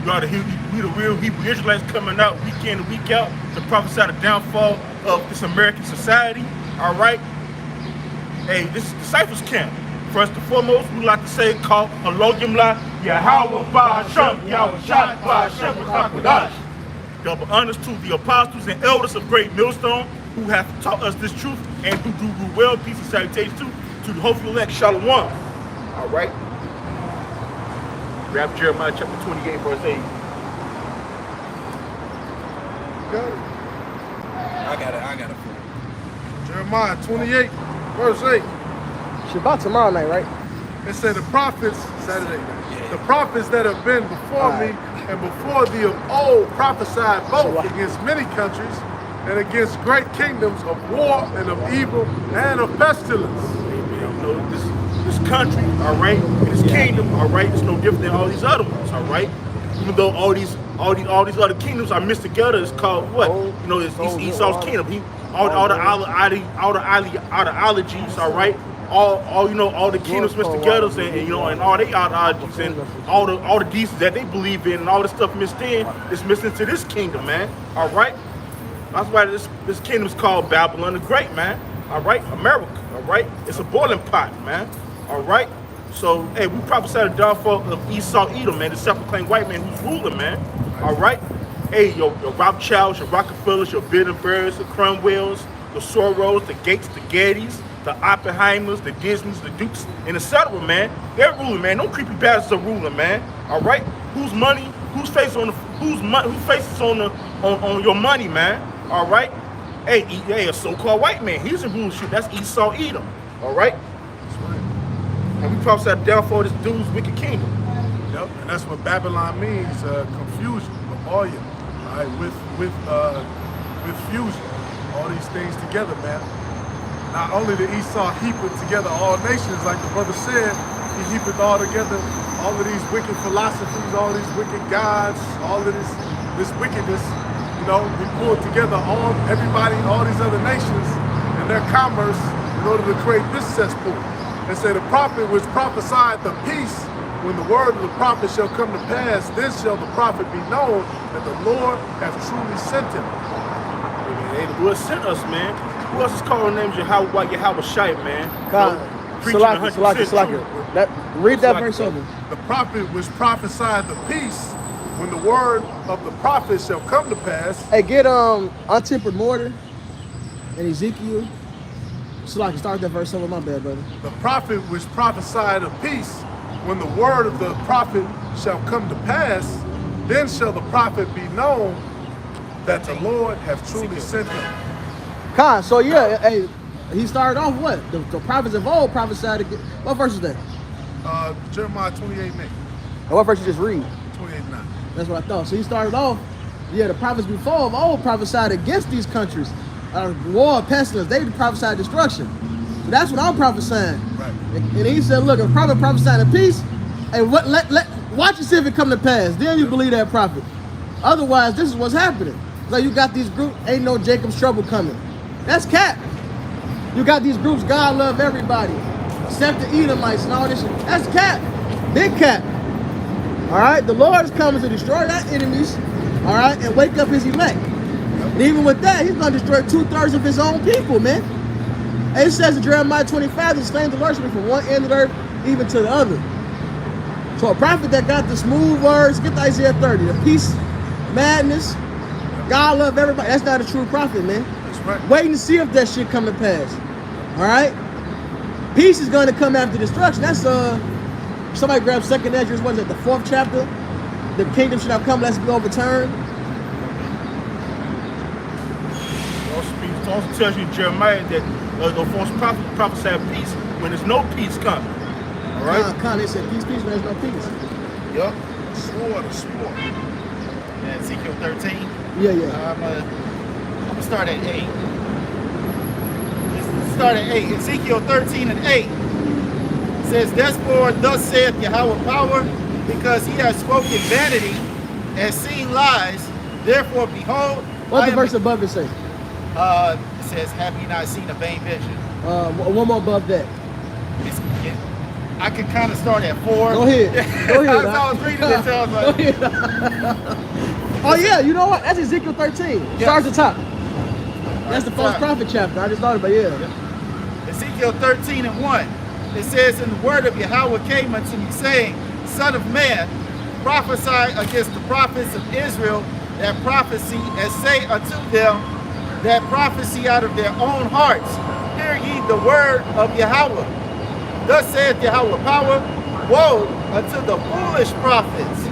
You are we the real Hebrew Israelites coming out week in and week out to prophesy the downfall of this American society. All right. Hey, this is Disciples Camp. First and foremost, we like to say, call Halogim La Yahweh Ba'Hashem, Yahweh Shai Ba'Hashem B'Chakodash. Double honors to the apostles and elders of Great Millstone who have taught us this truth and who do rule well. Peace and salutations to the hopeful elect. Shalom. All right. Grab Jeremiah chapter 28, verse 8. I got it. Jeremiah 28, verse 8. Shabbat tomorrow night, right? It said the prophets, Saturday night, the prophets that have been before me and before thee of old prophesied both against many countries and against great kingdoms of war and of evil and of pestilence. Amen. You know, this country, all right, and this kingdom, all right, it's no different than all these other ones, all right. Even though all these other kingdoms are mixed together, it's called what? You know, it's Esau's kingdom. All the ideologies, all right. All the kingdoms mixed together, and all the ideologies and all the deeds that they believe in, and all the stuff mixed in is mixed into this kingdom, man. All right. That's why this kingdom is called Babylon the Great, man. All right, America. All right, it's a boiling pot, man. All right. So, hey, we prophesied the downfall of Esau Edom, man, the self-proclaimed white man who's ruling, man. All right. Hey, your Rothschilds, your Rockefellers, your Bilderbergs, the Cromwells, the Soros, the Gates, the Gettys, the Oppenheimers, the Disneys, the Dukes, and the settler, man. They're ruling, man. No creepy bastards are ruling, man. All right. Whose face on your money, man? All right. Hey, a so-called white man. He's a ruler. That's Esau Edom. All right. That's right. And we prophesied the downfall of this dude's wicked kingdom. Yep. And that's what Babylon means, confusion, rebellion, all right, with fusion. All these things together, man. Not only did Esau heapeth together all nations, like the brother said, he heapeth all together all of these wicked philosophies, all these wicked gods, all of this wickedness. You know, he pulled together everybody, all these other nations and their commerce in order to create this cesspool. And say the prophet which prophesied the peace, when the word of the prophet shall come to pass, then shall the prophet be known that the Lord hath truly sent him. Hey, the Lord sent us, man. Who else is calling names Yahweh Shai, man? God, Salaki. Read that verse over. The prophet which prophesied the peace, when the word of the prophet shall come to pass. Hey, get untempered mortar and Ezekiel. Salaki, start that verse over. My bad, brother. The prophet which prophesied of peace, when the word of the prophet shall come to pass, then shall the prophet be known that the Lord hath truly sent him. Khan, so yeah, hey, he started off what? The prophets of old prophesied against. What verse is that? Jeremiah 28:8. And what verse you just read? 28:9. That's what I thought. So he started off, the prophets before of old prophesied against these countries. War, pestilence, they prophesied destruction. So that's what I'm prophesying. Right. And he said, look, if a prophet prophesied of peace, and watch and see if it come to pass. Then you believe that prophet. Otherwise, this is what's happening. Like you got these groups, ain't no Jacob's trouble coming. That's cap. You got these groups, God love everybody, except the Edomites and all this shit. That's cap. Big cap. All right, the Lord is coming to destroy our enemies, all right, and wake up his elect. And even with that, he's going to destroy 2/3 of his own people, man. And it says in Jeremiah 25, the slain the Lord shall be from one end of the earth even to the other. So a prophet that got the smooth words, get to Isaiah 30, the peace, madness, God love everybody. That's not a true prophet, man. That's right. Waiting to see if that shit come to pass. All right? Peace is going to come after destruction. That's somebody grab 2nd Ezra, what is it, the 4th chapter? The kingdom should have come, lest it be overturned. It also tells you in Jeremiah that the false prophet prophesied peace when there's no peace coming. All right? Khan, they said peace, peace, when there's no peace. Yup. Sword. And Ezekiel 13. Yeah. I'm gonna start at 8. Let's start at 8. Ezekiel 13:8 says, therefore thus saith Yahweh power, because he has spoken vanity and seen lies. Therefore, behold, What's the verse above it say? It says, have you not seen a vain vision? One more above that. I can kind of start at 4. Go ahead. Go ahead. As I was reading it, I was like, Go ahead. Oh yeah, you know what? That's Ezekiel 13. Yes. Start at the top. That's the false prophet chapter. I just thought about it. Yeah. Ezekiel 13:1. It says, and the word of Yahweh came unto me, saying, Son of man, prophesy against the prophets of Israel that prophecy, and say unto them that prophecy out of their own hearts. Hear ye the word of Yahweh. Thus saith Yahweh power, woe unto the foolish prophets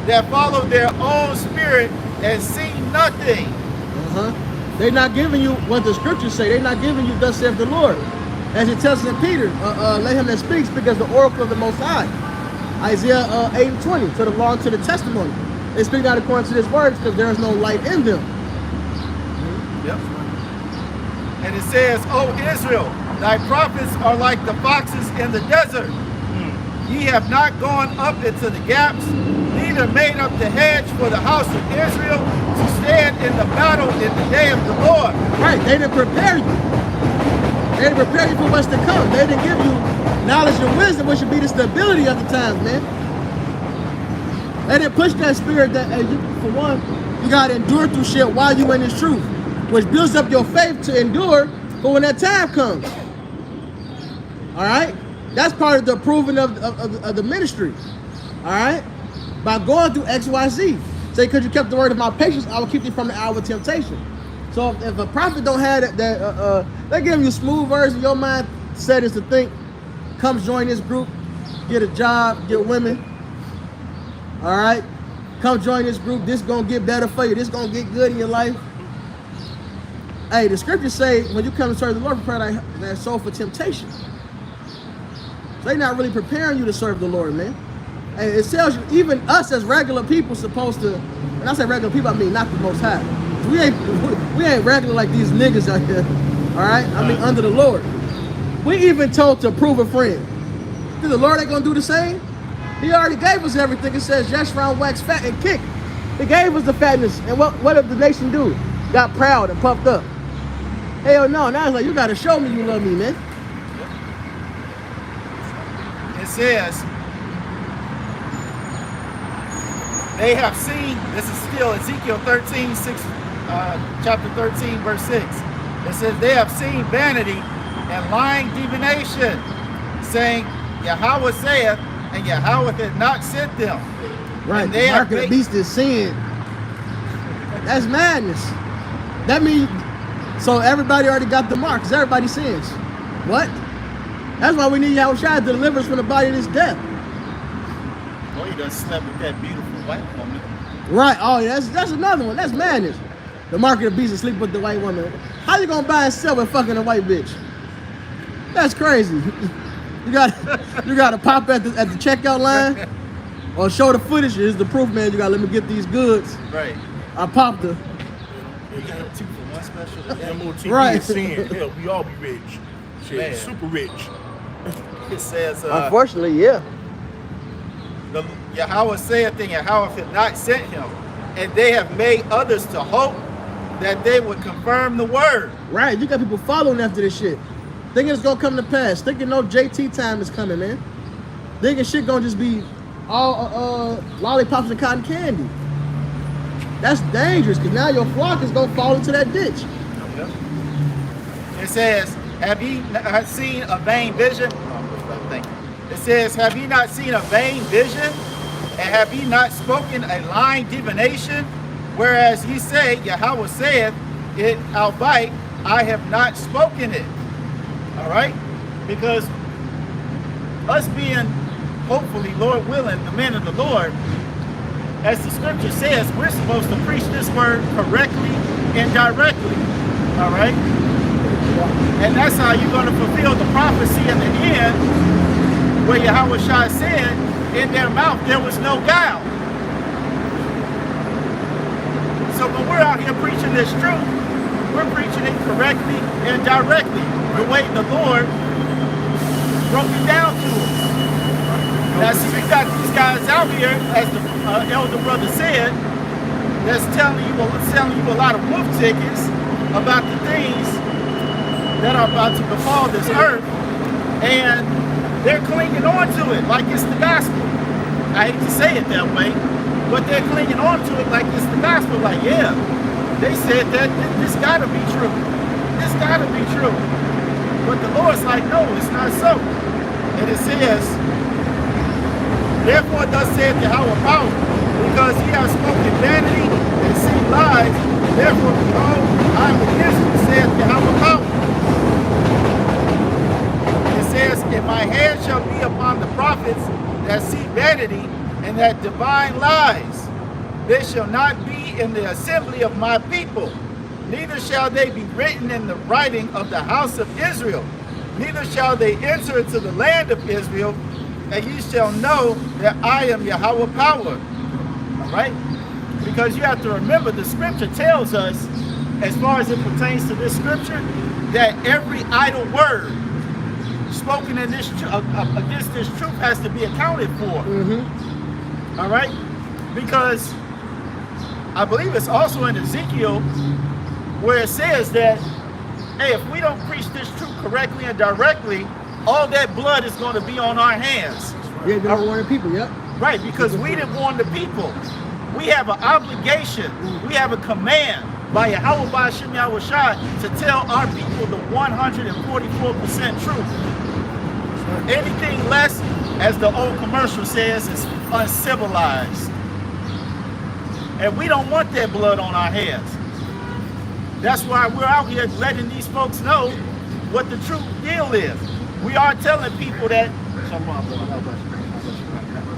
that follow their own spirit and see nothing. They're not giving you what the scriptures say. They're not giving you thus saith the Lord. As it tells in Peter, let him that speaks because the oracle of the Most High. Isaiah 8:20, to the law and to the testimony. They speak not according to his words because there is no light in them. Yep. And it says, O Israel, thy prophets are like the foxes in the desert. Ye have not gone up into the gaps, neither made up the hedge for the house of Israel to stand in the battle in the day of the Lord. Right, they didn't prepare you. They didn't prepare you for what's to come. They didn't give you knowledge and wisdom, which should be the stability of the times, man. They didn't push that spirit that, hey, you, for one, you got to endure through shit while you in this truth, which builds up your faith to endure for when that time comes. All right? That's part of the proving of the ministry. All right? By going through X, Y, Z. Say, because you kept the word of my patience, I will keep you from the hour of temptation. So if a prophet don't have that, they give you smooth words in your mind, set is to think, come join this group, get a job, get women. All right? Come join this group. This going to get better for you. This going to get good in your life. Hey, the scriptures say when you come to serve the Lord, prepare that soul for temptation. So they're not really preparing you to serve the Lord, man. And it tells you, even us as regular people supposed to, when I say regular people, I mean not the Most High. We ain't regular like these niggas out here, all right? I mean under the Lord. We even told to prove a friend. Is the Lord ain't gonna do the same? He already gave us everything. It says, Jeshurun waxed fat and kicked. He gave us the fatness. And what did the nation do? Got proud and puffed up. Hell no, now it's like, you gotta show me you love me, man. It says, they have seen, this is still Ezekiel 13, chapter 13, verse 6. It says, they have seen vanity and lying divination, saying, Yahweh saith, and Yahweh had not sent them. Right, and the mark of the beast is sin. That's madness. That means, so everybody already got the mark, because everybody sins. What? That's why we need Yahushua to deliver us from the body of this death. Oh, you done slept with that beautiful white woman. Right, oh, that's another one. That's madness. The mark of the beast is sleep with the white woman. How you gonna buy and sell with fucking a white bitch? That's crazy. You gotta pop at the checkout line or show the footage. Here's the proof, man. You gotta let me get these goods. Right. I popped her. You got 2 for 1 special. MOTB Right. is sin. Hell, we all be rich. Shit, Man. super rich. It says, Unfortunately, yeah. the Yahweh saith, and Yahweh had not sent him, and they have made others to hope that they would confirm the word. Right, you got people following after this shit. Thinking it's gonna come to pass. Thinking no JT time is coming, man. Thinking shit gonna just be all lollipops and cotton candy. That's dangerous, because now your flock is gonna fall into that ditch. It says, have ye not seen a vain vision? Oh, thank you. It says, have ye not seen a vain vision? And have ye not spoken a lying divination? Whereas ye say, Yahweh saith, it albeit I have not spoken it. All right? Because us being, hopefully, Lord willing, the men of the Lord, as the scripture says, we're supposed to preach this word correctly and directly. All right? And that's how you're going to fulfill the prophecy in the end, where Yahweh Shai said, in their mouth there was no guile. So when we're out here preaching this truth, we're preaching it correctly and directly, the way the Lord broke it down to us. Now see, you got these guys out here, as the elder brother said, that's telling you a lot of wolf tickets about the things that are about to befall this earth, and They're clinging on to it like it's the gospel. I hate to say it that way, but they're clinging on to it like it's the gospel. Like, yeah, they said that this gotta be true. This gotta be true. But the Lord's like, no, it's not so. And it says, therefore thus saith Yahweh power, because ye have spoken vanity and seen lies, therefore behold, I am against you, saith Yahweh power. It says, and my hand shall be upon the prophets that see vanity and that divine lies. They shall not be in the assembly of my people, neither shall they be written in the writing of the house of Israel, neither shall they enter into the land of Israel, and ye shall know that I am Yahweh power. All right? Because you have to remember, the scripture tells us, as far as it pertains to this scripture, that every idle word spoken in this against this truth has to be accounted for. All right? Because I believe it's also in Ezekiel where it says that, hey, if we don't preach this truth correctly and directly, all that blood is going to be on our hands. Yeah, they don't warn the people, yep. Right, because we didn't warn the people. We have an obligation, we have a command by Yahweh Ba'ashem Yahweh Shai to tell our people the 144% truth. Anything less, as the old commercial says, is uncivilized. And we don't want that blood on our hands. That's why we're out here letting these folks know what the true deal is. We are telling people that,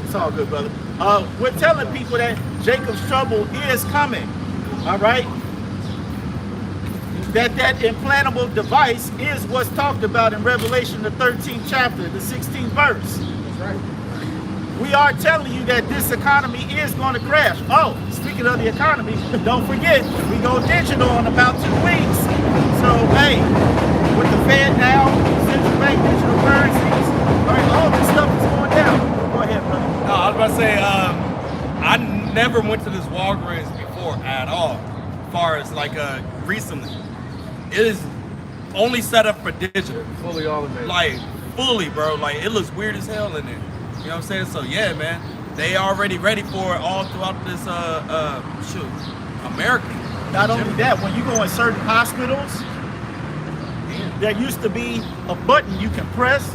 it's all good, brother. We're telling people that Jacob's trouble is coming, all right? That implantable device is what's talked about in Revelation, the 13th chapter, the 16th verse. That's right. We are telling you that this economy is going to crash. Oh, speaking of the economy, don't forget, we go digital in about 2 weeks. So, hey, with the Fed now, central bank digital currencies, all right, all this stuff is going down. Go ahead, brother. No, I was about to say, I never went to this Walgreens before at all, as far as like recently. It is only set up for digital. Fully automated. Like, fully, bro. Like, it looks weird as hell in there. You know what I'm saying? So, yeah, man, they already ready for it all throughout this, America. Not only that, when you go in certain hospitals, there used to be a button you can press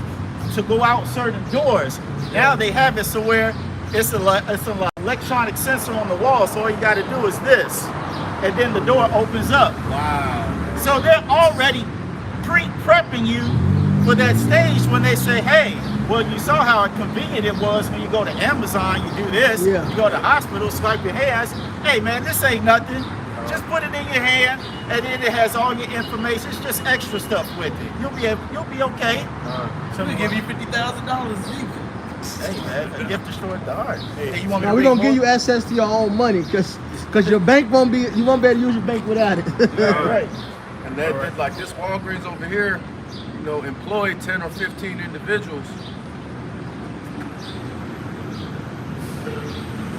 to go out certain doors. Now they have it so where it's an electronic sensor on the wall, so all you got to do is this, and then the door opens up. Wow. So they're already pre-prepping you for that stage when they say, hey, well, you saw how convenient it was when you go to Amazon, you do this, Yeah. you go to the hospital, swipe your hands. Hey, man, this ain't nothing. Just put it in your hand, and then it has all your information. It's just extra stuff with it. You'll be okay. So they give you $50,000 Hey, man, a gift destroyed the heart. Hey, you want me Now to we're read gonna give more? you access to your own money, cause your bank you won't be able to use your bank without it. All right. And that like this Walgreens over here, you know, employ 10 or 15 individuals.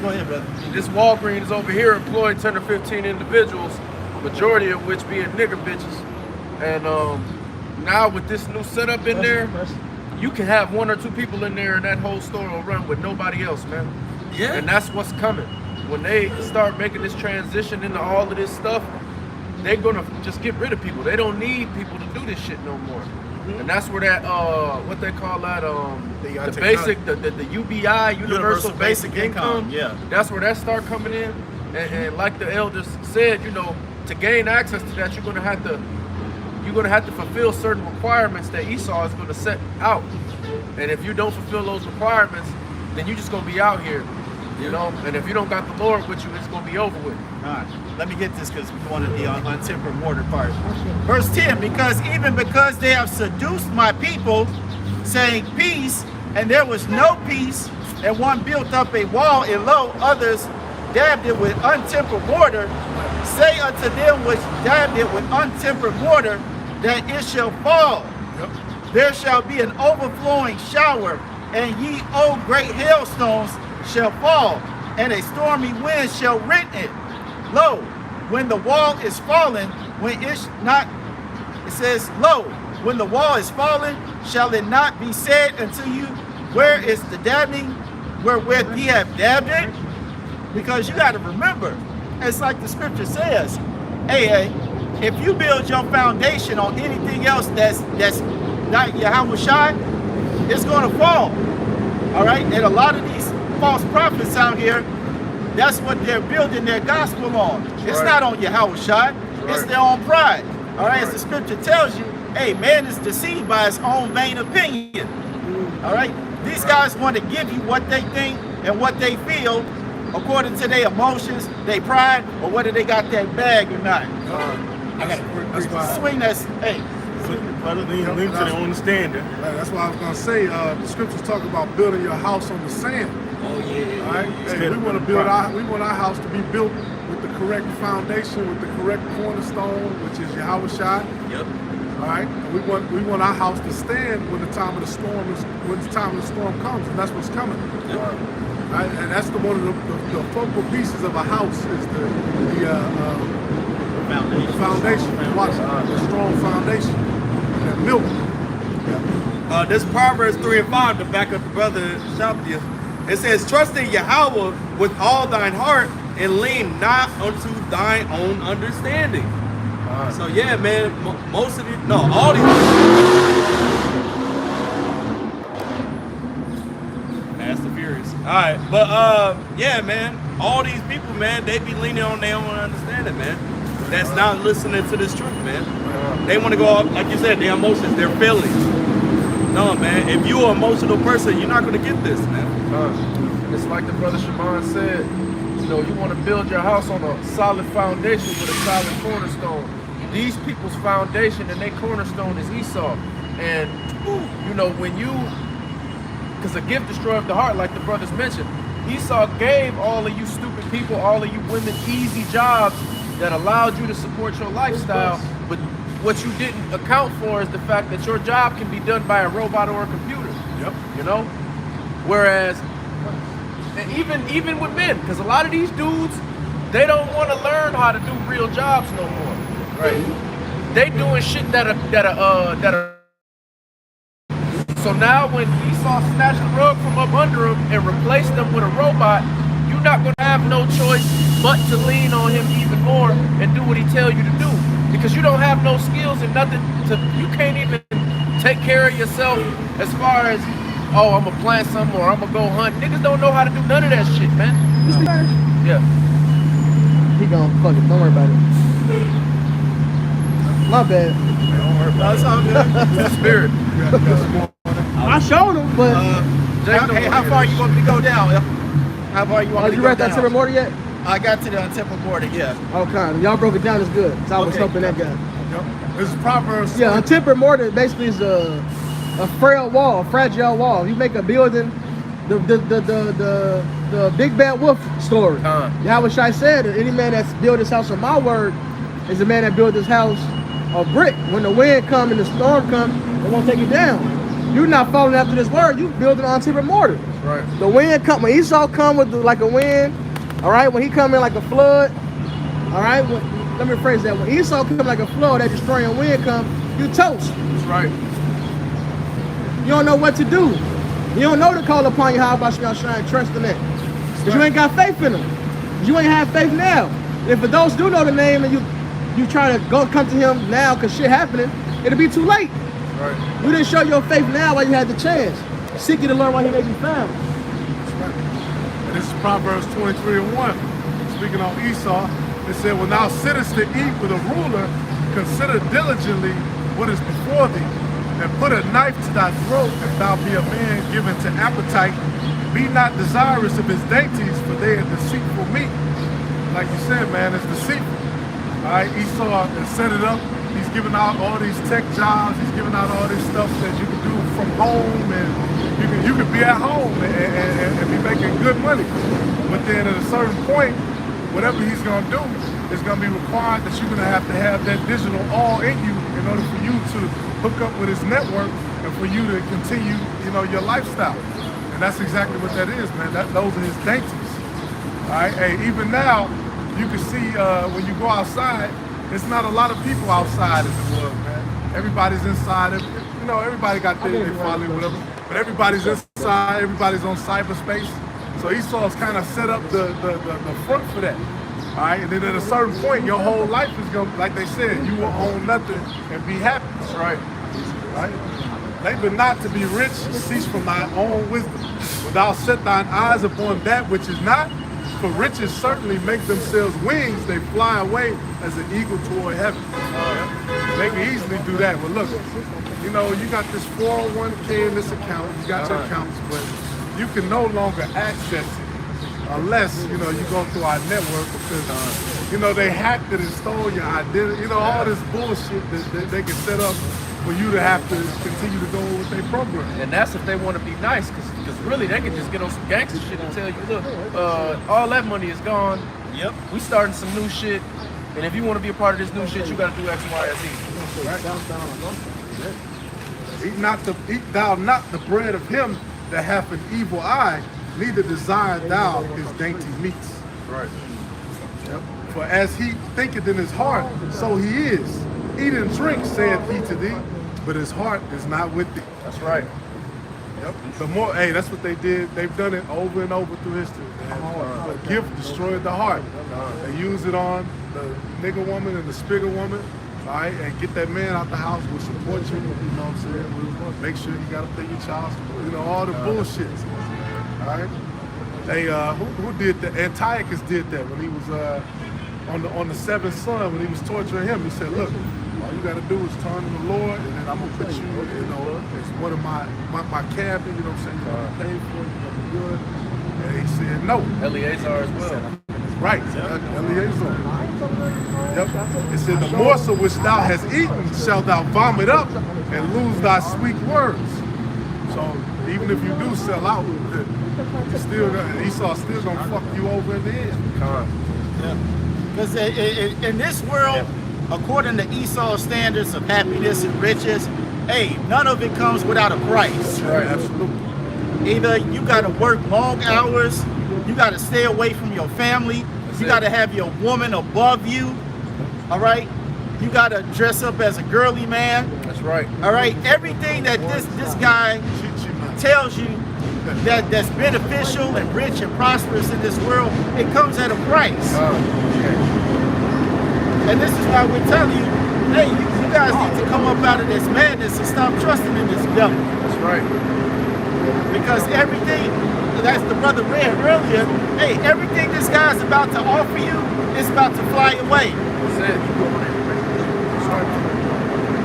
Go ahead, brother. This Walgreens over here employed 10 or 15 individuals, majority of which being nigger bitches. And now with this new setup in there, you can have 1 or 2 people in there and that whole store will run with nobody else, man. Yeah. And that's what's coming. When they start making this transition into all of this stuff, they're gonna just get rid of people. They don't need people to do this shit no more. And that's where that what they call that the basic the UBI, universal basic income. Yeah. That's where that start coming in. And like the elders said, you know, to gain access to that, you're gonna have to fulfill certain requirements that Esau is gonna set out. And if you don't fulfill those requirements, then you're just gonna be out here. You know, and if you don't got the Lord with you, it's gonna be over with. All right, let me get this because we wanted the untempered mortar part. Verse 10, because they have seduced my people, saying peace, and there was no peace, and one built up a wall, and lo, others dabbed it with untempered mortar. Say unto them which dabbed it with untempered mortar, that it shall fall. There shall be an overflowing shower, and ye, O great hailstones, shall fall, and a stormy wind shall rent it. Lo, when the wall is fallen, when it's not, it says, lo, when the wall is fallen, shall it not be said unto you, where is the dabbing wherewith ye have dabbed it? Because you got to remember, it's like the scripture says, hey, if you build your foundation on anything else that's not Yahweh Shai, it's going to fall. All right, and a lot of these false prophets out here, that's what they're building their gospel on. It's not on Yahweh Shai, it's their own pride. All right, as the scripture tells you, hey, man is deceived by his own vain opinion. All right, these guys want to give you what they think and what they feel according to their emotions, their pride, or whether they got that bag or not. I got a quick Swing that's, hey. Other than lean to their understanding. That's what I was gonna say. The scriptures talk about building your house on the sand. Oh yeah. All right. Hey, we want to build we want our house to be built with the correct foundation, with the correct cornerstone, which is Yahweh Shai. Yep. All right. And we want our house to stand when the time of the storm comes, and that's what's coming. Yep. All right. And that's one of the focal pieces of a house is the foundation. Watch the strong foundation. That milk. This Proverbs 3 and 5 to back up the brother Shabdia. It says, trust in Yahweh with all thine heart and lean not unto thine own understanding. So yeah, man, most of you, no, all these. Fast and Furious. All right, but yeah, man, all these people, man, they be leaning on their own understanding, man. That's not listening to this truth, man. They want to go off, like you said, their emotions, their feelings. No, man, if you're an emotional person, you're not going to get this, man. It's like the brother Shaman said, you know, you want to build your house on a solid foundation with a solid cornerstone. These people's foundation and their cornerstone is Esau. And, you know, when you, because a gift destroys the heart, like the brothers mentioned, Esau gave all of you stupid people, all of you women, easy jobs that allowed you to support your lifestyle, but what you didn't account for is the fact that your job can be done by a robot or a computer. Yep. You know? Whereas, and even with men, because a lot of these dudes, they don't want to learn how to do real jobs no more. Right. They doing shit that are. So now when Esau snatched the rug from up under him and replaced them with a robot, you're not gonna have no choice but to lean on him even more and do what he tell you to do. Because you don't have no skills and nothing you can't even take care of yourself as far as, oh, I'm gonna plant something or I'm gonna go hunt. Niggas don't know how to do none of that shit, man. Yeah. He gone, fuck it, don't worry about it. My bad. That's all good. The spirit. I showed him, but Hey, how far you want me to go down? How far you want me to you go read that down? Timber Mortar yet? I got to the Temple Mortar, yeah. Okay, y'all broke it down, it's good. So I was Okay. helping that guy. Yep. This is Proverbs. Yeah, a timber mortar basically is a frail wall, a fragile wall. You make a building, the big bad wolf story. Yahweh Shai said, any man that's built his house on my word is a man that built his house of brick. When the wind come and the storm come, it won't take it down. You're not following after this word, you building on timber mortar. Right. The wind come, when Esau come with like a wind, all right, when he come in like a flood, all right, let me rephrase that. When Esau come like a flood, that destroying wind come, you toast. That's right. You don't know what to do. You don't know to call upon Yahweh Shai and trust in that. Because you ain't got faith in him. You ain't have faith now. And if for those do know the name and you try to come to him now because shit happening, it'll be too late. Right. You didn't show your faith now while you had the chance. Seek you to learn while he may be found. And this is Proverbs 23:1. Speaking on Esau, it said, when thou sittest to eat with a ruler, consider diligently what is before thee, and put a knife to thy throat if thou be a man given to appetite. Be not desirous of his dainties, for they are deceitful meat. Like you said, man, it's deceitful. All right, Esau has set it up. He's giving out all these tech jobs. He's giving out all this stuff that you can do from home, and you can be at home and be making good money. But then at a certain point, whatever he's gonna do is gonna be required that you're gonna have that digital all in you in order for you to hook up with his network and for you to continue, your lifestyle. And that's exactly what that is, man. Those are his dainties. All right, hey, even now, you can see when you go outside, it's not a lot of people outside as it was, man. Everybody's inside. You know, everybody got their following, whatever. But everybody's inside. Everybody's on cyberspace. So Esau's kind of set up the front for that. All right, and then at a certain point, your whole life is gonna, like they said, you will own nothing and be happy. That's right. Right? Labor not to be rich, cease from thy own wisdom. When thou set thine eyes upon that which is not, for riches certainly make themselves wings, they fly away as an eagle toward heaven. They can easily do that. But look, you know, you got this 401k in this account, you got your accounts, but you can no longer access it unless, you know, you go through our network because, you know, they hacked it and stole your identity. You know, all this bullshit that they can set up for you to have to continue to go with their program. And that's if they want to be nice, because really they can just get on some gangster shit and tell you, look, all that money is gone. Yep. We starting some new shit, and if you want to be a part of this new shit, you got to do X, Y, and Z. Right? Eat thou not the bread of him that hath an evil eye, neither desire thou his dainty meats. Right. Yep. For as he thinketh in his heart, so he is. Eat and drink, saith he to thee, but his heart is not with thee. That's right. Yep. The more, hey, that's what they did. They've done it over and over through history. The gift destroyed the heart. They use it on the nigger woman and the spigger woman. All right, and get that man out the house, will support you, you know what I'm saying? We'll make sure you gotta pay your child support, you know, all the bullshit. All right? They who did that? Antiochus did that when he was on the seventh son, when he was torturing him. He said, look, all you gotta do is turn to the Lord, and then I'm gonna put you, you know, as one of my cabin, you know what I'm saying? You're gonna pay for it, you're gonna be good. And he said no. Eleazar as well. Right, Eleazar. Yep. It said, the morsel which thou hast eaten shalt thou vomit up and lose thy sweet words. So even if you do sell out, you still Esau's still gonna fuck you over in the end. Because in this world, according to Esau's standards of happiness and riches, hey, none of it comes without a price. Right, absolutely. Either you got to work long hours, you got to stay away from your family, you got to have your woman above you, all right? You got to dress up as a girly man. That's right. All right, everything that this guy tells you that's beneficial and rich and prosperous in this world, it comes at a price. And this is why we're telling you, hey, you guys need to come up out of this madness and stop trusting in this devil. That's right. Because everything, that's the brother read earlier, hey, everything this guy's about to offer you is about to fly away. That's it.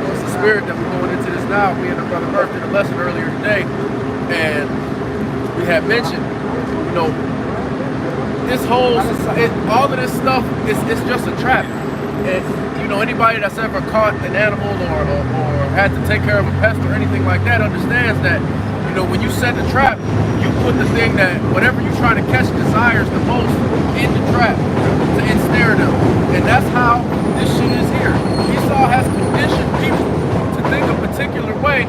It's the spirit that we're going into this now. We had a brother Murph did a lesson earlier today, and we had mentioned, you know, this whole, all of this stuff is just a trap. And you know, anybody that's ever caught an animal or had to take care of a pest or anything like that understands that, you know, when you set the trap, you put the thing that whatever you're trying to catch desires the most in the trap to ensnare them. And that's how this shit is here. Esau has conditioned people to think a particular way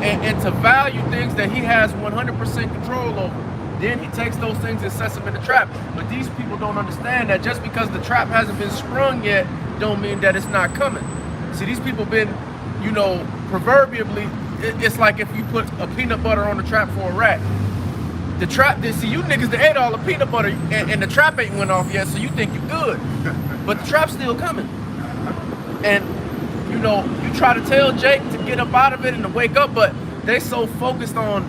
and to value things that he has 100% control over. Then he takes those things and sets them in the trap. But these people don't understand that just because the trap hasn't been sprung yet, don't mean that it's not coming. See, these people been, you know, proverbially, it's like if you put a peanut butter on the trap for a rat. The trap, see, you niggas that ate all the peanut butter and the trap ain't went off yet, so you think you're good. But the trap's still coming. And, you know, you try to tell Jake to get up out of it and to wake up, but they so focused on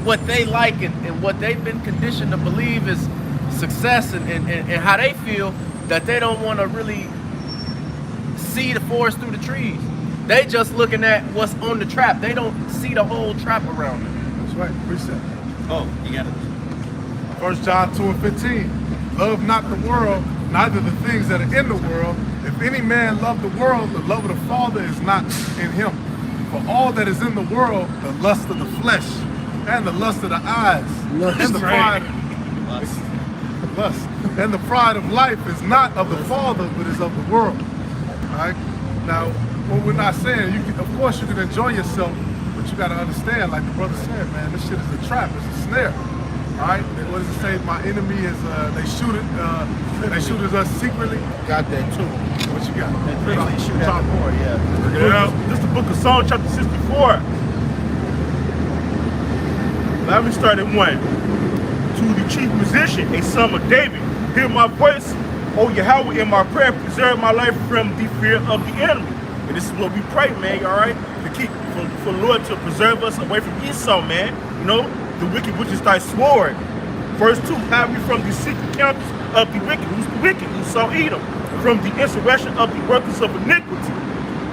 what they like and what they've been conditioned to believe is success and how they feel, that they don't want to really see the forest through the trees. They just looking at what's on the trap. They don't see the whole trap around them. That's right, precept. Oh, you got it. 1 John 2:15. Love not the world, neither the things that are in the world. If any man love the world, the love of the Father is not in him. For all that is in the world, the lust of the flesh, and the lust of the eyes, and the pride, lust, and the pride of life is not of the Father, but is of the world. All right. Now, what we're not saying, you can, of course, you can enjoy yourself, but you got to understand, like the brother said, man, this shit is a trap, it's a snare. All right. What does it say? My enemy is they shoot at us secretly. Got that too. But you you got? They shoot at the poor, yeah. Bring it out. This is the book of Psalm chapter 64. Let me start at 1. To the chief musician, a son of David, hear my voice, O Yahweh, in my prayer, preserve my life from the fear of the enemy. And this is what we pray, man, all right? To keep, for the Lord to preserve us away from Esau, man. You know, the wicked which is thy sword. Verse 2, hide me from the secret counsels of the wicked. Who's the wicked? Esau, Edom. From the insurrection of the workers of iniquity.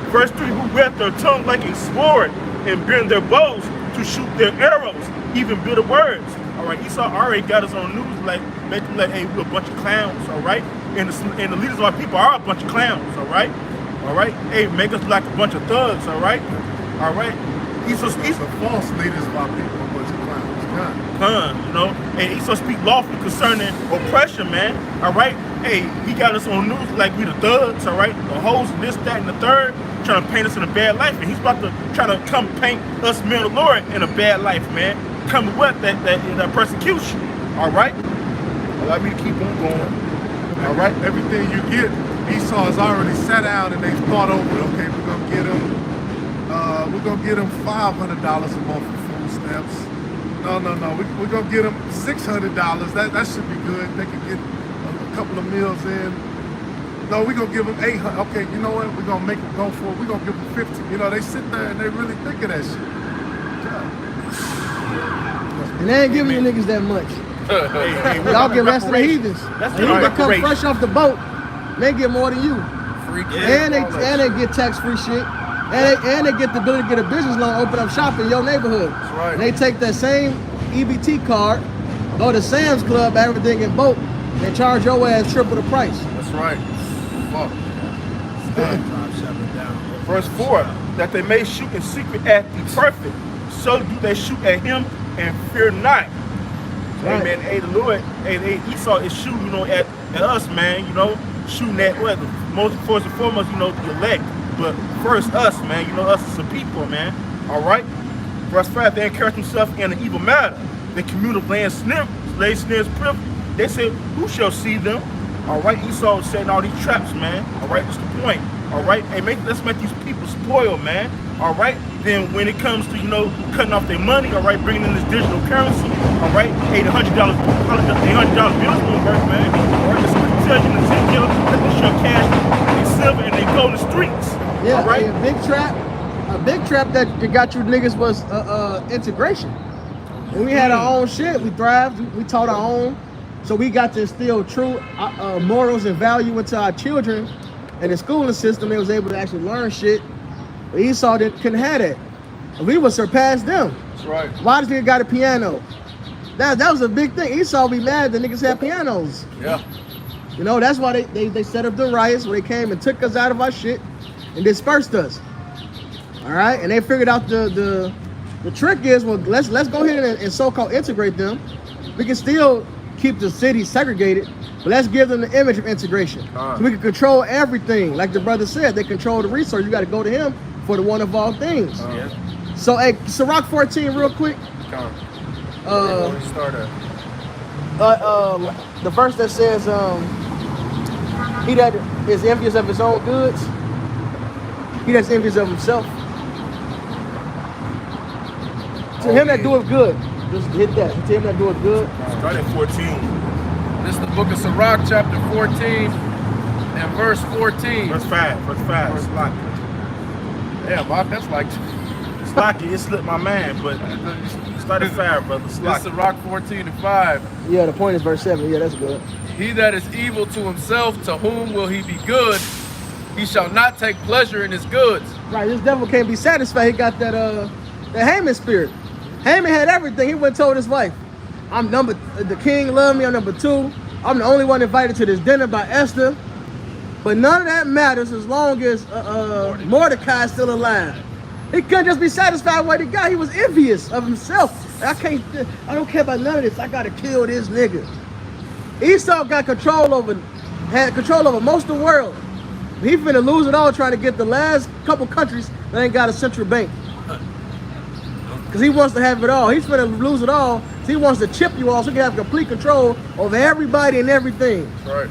Verse 3, who wear their tongue like a sword and bend their bows to shoot their arrows, even bitter words. All right, Esau already got us on news like, making like, hey, we're a bunch of clowns, all right? And the leaders of our people are a bunch of clowns, all right? All right? Hey, make us like a bunch of thugs, all right? All right? Esau, The false leaders of our people, a bunch of clowns. you know, and Esau speak lawfully concerning oppression, man. All right, hey, he got us on news like we the thugs, all right, the hoes, this, that, and the third, trying to paint us in a bad life, and he's about to try to come paint us, men of the Lord, in a bad life, man. Come with what? That persecution. All right, allow me to keep on going. All right, Everything you get, Esau has already sat down and they've thought over it. Okay, we're gonna get him $500 a month for food stamps. No. We're gonna get him $600. That should be good. They can get a couple of meals in. No, we're gonna give him $800. Okay, you know what? We're gonna make him go for it. We're gonna give him 50. You know, they sit there and they really think of that shit. And they ain't giving you niggas that much. hey, Y'all get rest of the heathens. That's And the you can come reparation. fresh off the boat, they get more than you. Free kids. And they get tax-free shit. And they get the ability to get a business loan, open up shop in your neighborhood. That's right. And they take that same EBT card, go to Sam's Club, everything in boat, and charge your ass triple the price. That's right. Fuck. Verse 4, that they may shoot in secret at the perfect, so do they shoot at him and fear not. Right. Amen. Hey, the Lord, hey, Esau is shooting, you know, at us, man, you know, shooting at what? First and foremost, you know, the elect. But first us, man, you know, us as a people, man. All right? Verse 5, they encourage themselves in an evil matter. They commune of land snares, privilege. They say, who shall see them? All right, Esau is setting all these traps, man. All right, that's the point. All right, hey, let's make these people spoil, man. All right, then when it comes to, you know, cutting off their money, all right, bringing in this digital currency, all right, hey, the $100 bills won't work, man. All right, the scripture tells you in Ezekiel that they shall cash their silver and they go in the streets. Yeah, all right. hey, a big trap that got you niggas was integration. When we had our own shit, we thrived, we taught our own. So we got to instill true morals and value into our children. And the schooling system, they was able to actually learn shit. But Esau couldn't have that. And we would surpass them. That's right. Why does nigga got a piano? That was a big thing. Esau be mad that niggas had pianos. Yeah. You know, that's why they set up the riots where they came and took us out of our shit and dispersed us. All right, and they figured out the trick is, well, let's go ahead and so-called integrate them. We can still keep the city segregated, but let's give them the image of integration. So we can control everything. Like the brother said, they control the resource. You got to go to him for the one of all things. So, hey, Sirach 14 real quick. Start at. The verse that says, he that is envious of his own goods, he that's envious of himself. To him that doeth good, just hit that. To him that doeth good. Start at 14. This is the book of Sirach, chapter 14, and verse 14. Verse 5. Slocky. Yeah, Mark, that's like. Slocky, it slipped my mind, but start at 5, brother. This is Slocky. Sirach 14 and 5. Yeah, the point is verse 7. Yeah, that's good. He that is evil to himself, to whom will he be good? He shall not take pleasure in his goods. Right, this devil can't be satisfied. He got that Haman spirit. Haman had everything. He went and told his wife, the king loved me, I'm number 2. I'm the only one invited to this dinner by Esther. But none of that matters as long as Mordecai is still alive. He couldn't just be satisfied with what he got. He was envious of himself. I don't care about none of this. I gotta kill this nigga. Esau had control over most of the world. He finna lose it all trying to get the last couple countries that ain't got a central bank. Because he wants to have it all. He's finna lose it all. So he wants to chip you all so he can have complete control over everybody and everything. Right.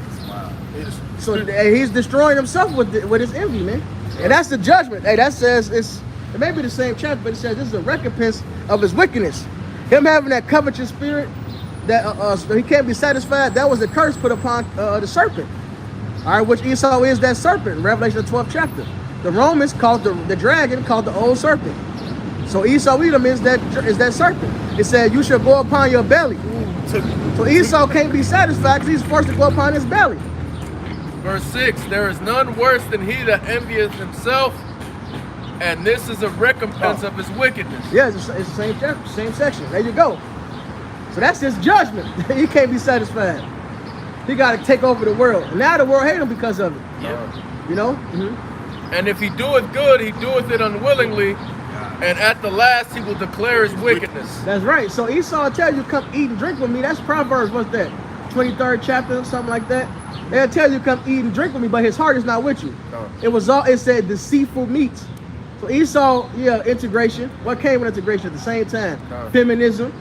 So he's destroying himself with his envy, man. And that's the judgment. Hey, that says it may be the same chapter, but it says this is a recompense of his wickedness. Him having that covetous spirit, that so he can't be satisfied. That was the curse put upon the serpent. All right, which Esau is that serpent in Revelation 12th chapter. The Romans called the dragon called the old serpent. So Esau Edom is that serpent. It said you shall go upon your belly. So Esau can't be satisfied because he's forced to go upon his belly. Verse 6, there is none worse than he that envieth himself, and this is a recompense of his wickedness. Yeah, it's the same chapter, same section. There you go. So that's his judgment. He can't be satisfied. He got to take over the world. And now the world hate him because of it. Yeah. You know? And if he doeth good, he doeth it unwillingly, and at the last he will declare his wickedness. That's right. So Esau tell you come eat and drink with me. That's Proverbs, what's that? 23rd chapter, something like that. They'll tell you come eat and drink with me, but his heart is not with you. It said deceitful meats. So Esau, integration. What came with integration at the same time? Feminism.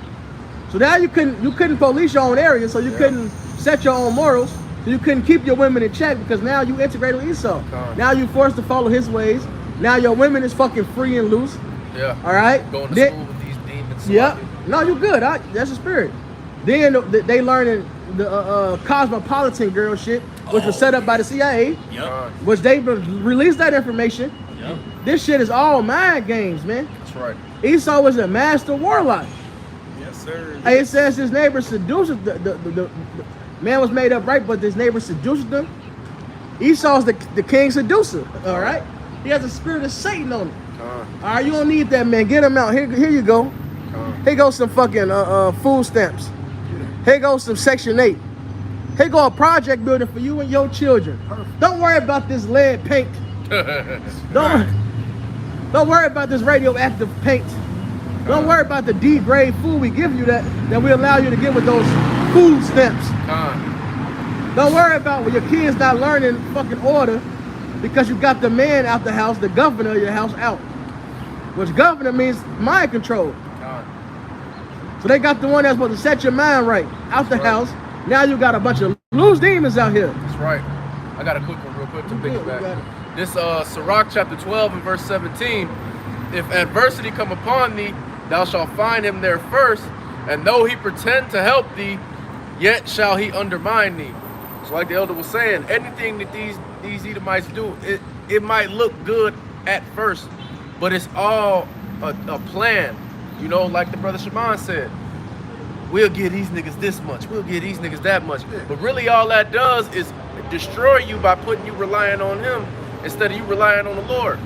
So now you couldn't police your own area, so you couldn't set your own morals, so you couldn't keep your women in check because now you integrate with Esau. Now you forced to follow his ways. Now your women is fucking free and loose. Yeah. All right. Going to school with these demons. Yeah. No, you good. That's the spirit. Then they learning the cosmopolitan girl shit, which was set up by the CIA. Yep. Which they released that information. Yep. This shit is all mind games, man. That's right. Esau was a master warlock. Yes, sir. Hey, it says his neighbor seduces the man was made up right, but his neighbor seduced them. Esau's the king seducer. All right. He has the spirit of Satan on him. All right, you don't need that, man. Get him out. Here you go. Here goes some fucking food stamps. Here goes some Section 8. Here go a project building for you and your children. Don't worry about this lead paint. Don't worry about this radioactive paint. Don't worry about the D-grade food we give you that we allow you to get with those food stamps. Don't worry about when your kids not learning fucking order because you got the man out the house, the governor of your house out. Which governor means mind control. So they got the one that's supposed to set your mind right out the house. Now you got a bunch of loose demons out here. That's right. I got a quick one real quick to piggyback. This Sirach chapter 12 and verse 17. If adversity come upon thee, thou shalt find him there first, and though he pretend to help thee, yet shall he undermine thee. So like the elder was saying, anything that these Edomites do, it might look good at first, but it's all a plan. You know, like the brother Shaman said, we'll give these niggas this much, we'll give these niggas that much. But really all that does is destroy you by putting you relying on him instead of you relying on the Lord.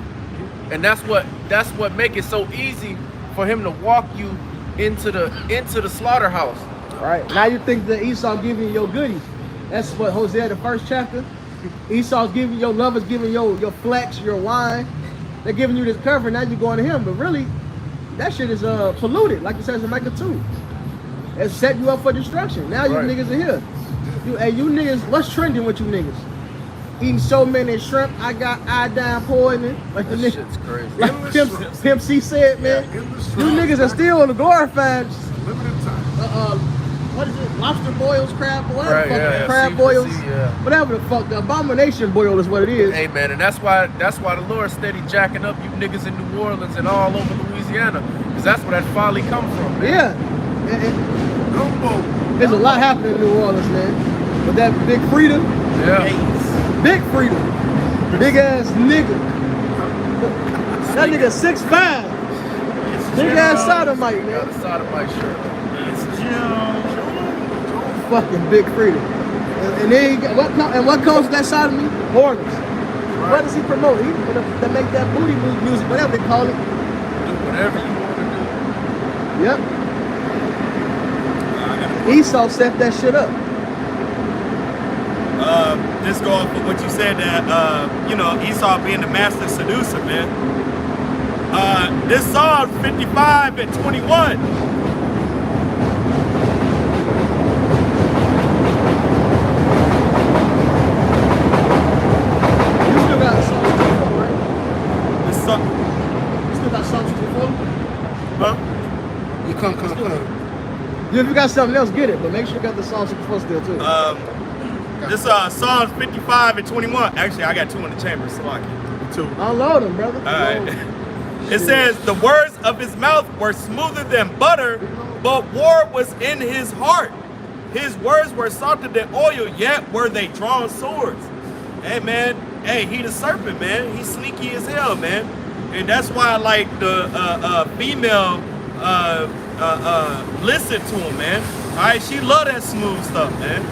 And that's what make it so easy for him to walk you into the slaughterhouse. All right, now you think that Esau giving you your goodies. That's what Hosea, the first chapter. Esau's giving your lovers, giving your flex, your wine. They're giving you this cover, now you're going to him. But really, that shit is polluted, like it says in Micah 2. It's setting you up for destruction. Now you niggas are here. You niggas, what's trending with you niggas? Eating so many shrimp, I got iodine poisoning. Like That shit's crazy. Like Pimp C said, man. You niggas are still on the glorified. Limited time. What is it? Lobster boils, crab boils, crab C4C, boils, yeah. whatever the fuck. The abomination boil is what it is. Hey man, and that's why the Lord steady jacking up you niggas in New Orleans and all over Louisiana, because that's where that folly come from, man. Yeah. There's a lot happening in New Orleans, man. With that Big Freedom. Yeah. Big Freedom. Big ass nigga. That nigga 6'5". Big ass sodomite, Got man. a sodomite shirt. Fucking Big Freedom. And then you got, what comes with that sodomy? Whores. What does he promote? He to make that booty move music, whatever they call it. Do whatever you want to Yep. Esau set that shit up. Just go off of what you said that Esau being the master seducer, man. This Psalm 55 and 21. If you got something else, get it. But make sure you got the Psalm 64 still too. This Psalms 55 and 21. Actually, I got 2 in the chamber, so I can. Too. Unload him, brother. All right. It says, the words of his mouth were smoother than butter, but war was in his heart. His words were softer than oil, yet were they drawn swords. Hey, man. Hey, he the serpent, man. He's sneaky as hell, man. And that's why, like, the female listen to him, man. All right, she love that smooth stuff, man.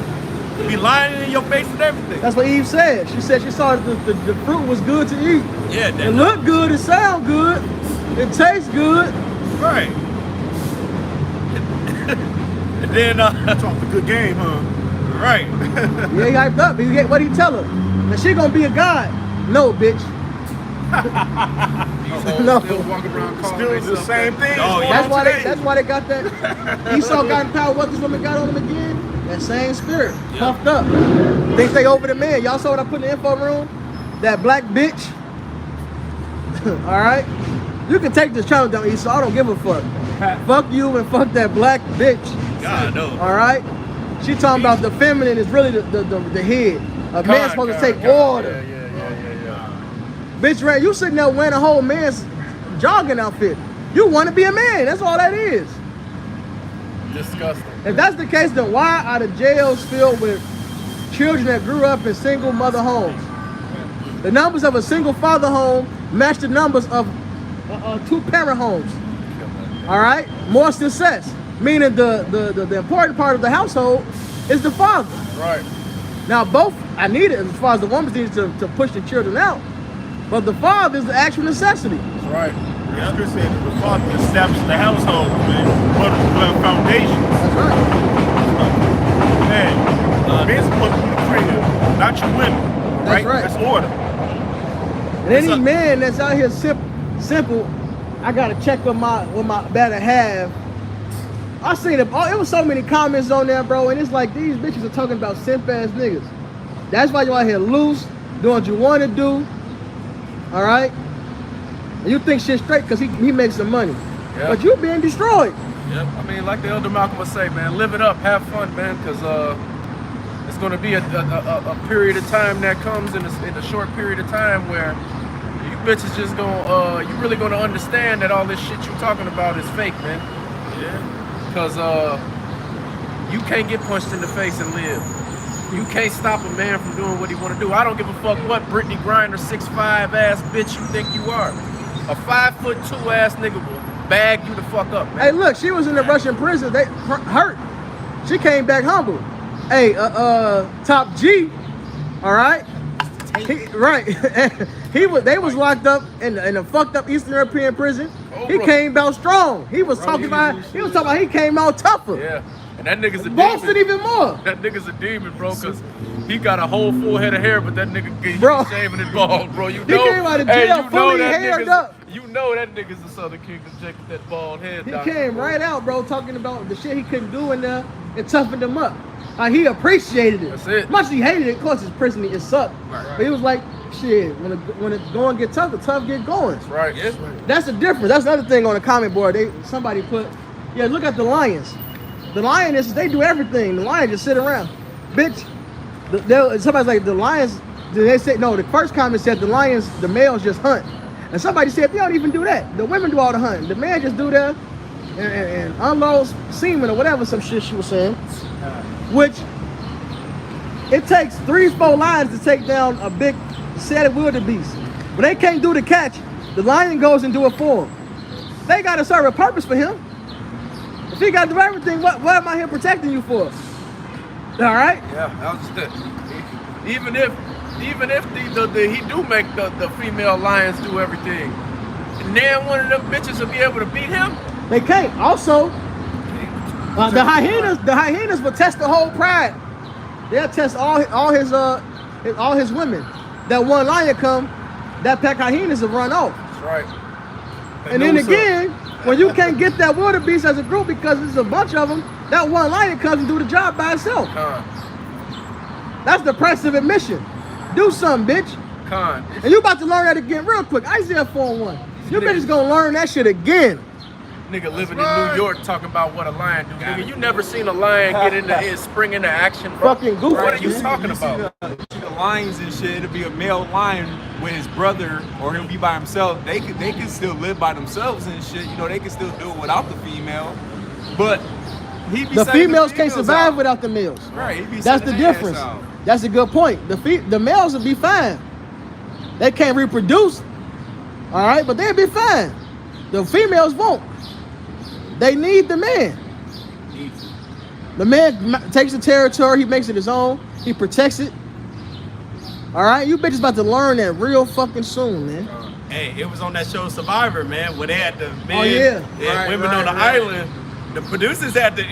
Be lying in your face and everything. That's what Eve said. She said she saw that the fruit was good to eat. Yeah, It looked good, it sound good, it tastes good. right. And then, Talk a good game, huh? right. Yeah, he hyped up. What did he tell her? That she gonna be a god. No, bitch. These hoes No. still walk around calling Still the themselves same that. thing. Oh, as yeah. That's why today. that's why they got that. Esau got in power. What this woman got on him again? That same spirit, puffed up. Think they over the man. Y'all saw what I put in the info room? That black bitch. All right, you can take this channel down, Esau. I don't give a fuck. Fuck you and fuck that black bitch. God, no. All right. She talking about the feminine is really the head. A man's supposed to take order. Yeah. Bitch, Ray, you sitting there wearing a whole man's jogging outfit. You want to be a man. That's all that is. Disgusting. If that's the case, then why are the jails filled with children that grew up in single mother homes? The numbers of a single father home match the numbers of 2 parent homes. All right? More success. Meaning the important part of the household is the father. Right. Now both, I need it as far as the woman needs to push the children out. But the father is the actual necessity. Right. Yeah, Chris said the father established the household, man. But the foundation. That's right. Man, men's supposed to be the trainer, not your women. That's right. That's order. And any man that's out here simple, I gotta check with my better half. I seen it. Oh, it was so many comments on there, bro, and it's like these bitches are talking about simp ass niggas. That's why you out here loose, doing what you want to do. All right, and you think shit straight because he makes some money, Yeah. but you being destroyed. Yep. I mean, like the elder Malcolm would say, man, live it up, have fun, man, because it's going to be a period of time that comes in a short period of time where you bitches just going, you really going to understand that all this shit you talking about is fake, man. Yeah. Because you can't get punched in the face and live. You can't stop a man from doing what he want to do. I don't give a fuck what Brittany Griner 6'5" ass bitch you think you are. A 5'2" ass nigga will bag you the fuck up, man. Hey, look, she was in the Russian prison. They hurt. She came back humble. Hey, Top G, all right. Right. They was locked up in a fucked up Eastern European prison. He came out strong. He was talking about he came out tougher. Yeah. And that nigga's a Boasted demon. even more. That nigga's a demon, bro, because he got a whole full head of hair, but that nigga get shaving his bald, bro. You know, came out of jail fully haired up. You know that nigga's the Southern King to check that bald head. He doctor, came bro. right out, bro, talking about the shit he couldn't do in there and toughened him up. He appreciated it. That's it. Much he hated it, of course, his prison, it sucked. Right. But he was like, shit, when it's going get tough, the tough get going. That's right. Yeah. That's the difference. That's another thing on the comment board. Somebody put, yeah, look at the lions. The lionesses, they do everything. The lions just sit around. Bitch, somebody's like, the lions, they say, no, the first comment said the lions, the males just hunt. And somebody said, they don't even do that. The women do all the hunting. The man just do that and unloads semen or whatever, some shit she was saying. Which, it takes 3-4 lions to take down a big set of wildebeest. But they can't do the catch. The lion goes and do it for him. They got to serve a purpose for him. If he got to do everything, what am I here protecting you for? All right? Yeah. Even if he do make the female lions do everything, and then one of them bitches will be able to beat him. They can't. Also, the hyenas will test the whole pride. They'll test all his women. That one lion come, that pack of hyenas will run off. That's right. And then again, when you can't get that wildebeest as a group because there's a bunch of them, that one lion comes and do the job by itself. That's the price of admission. Do something, bitch. And you about to learn that again real quick. Isaiah 4:1. You bitches gonna learn that shit again. nigga living in New York talking about what a lion do. Nigga, you never seen a lion get into spring into action, bro. Fucking goofy. What are you man. talking about? See the lions and shit. It'll be a male lion with his brother, or he'll be by himself. They could still live by themselves and shit. You know, they can still do it without the female. But he be The setting females can't survive out. without the males. Right. He be That's setting the their ass difference. out. That's a good point. The males will be fine. They can't reproduce, all right, but they'll be fine. The females won't. They need the man. The man takes the territory, he makes it his own, he protects it. All right, you bitches about to learn that real fucking soon, man. Hey, it was on that show Survivor, man, where they had the men yeah. and women on the island. The producers had to,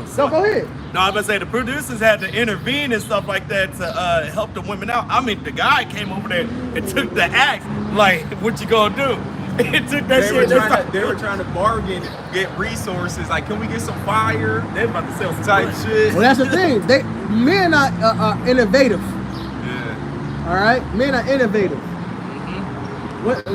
So go ahead. No, I was gonna say the producers had to intervene and stuff like that to help the women out. I mean, the guy came over there and took the axe. Like, what you gonna do? It took that shit. They were trying to bargain, get resources. Like, can we get some fire? They about to sell some Type bullshit. shit. Well, that's the thing. Men are innovative. Yeah. All right, men are innovative.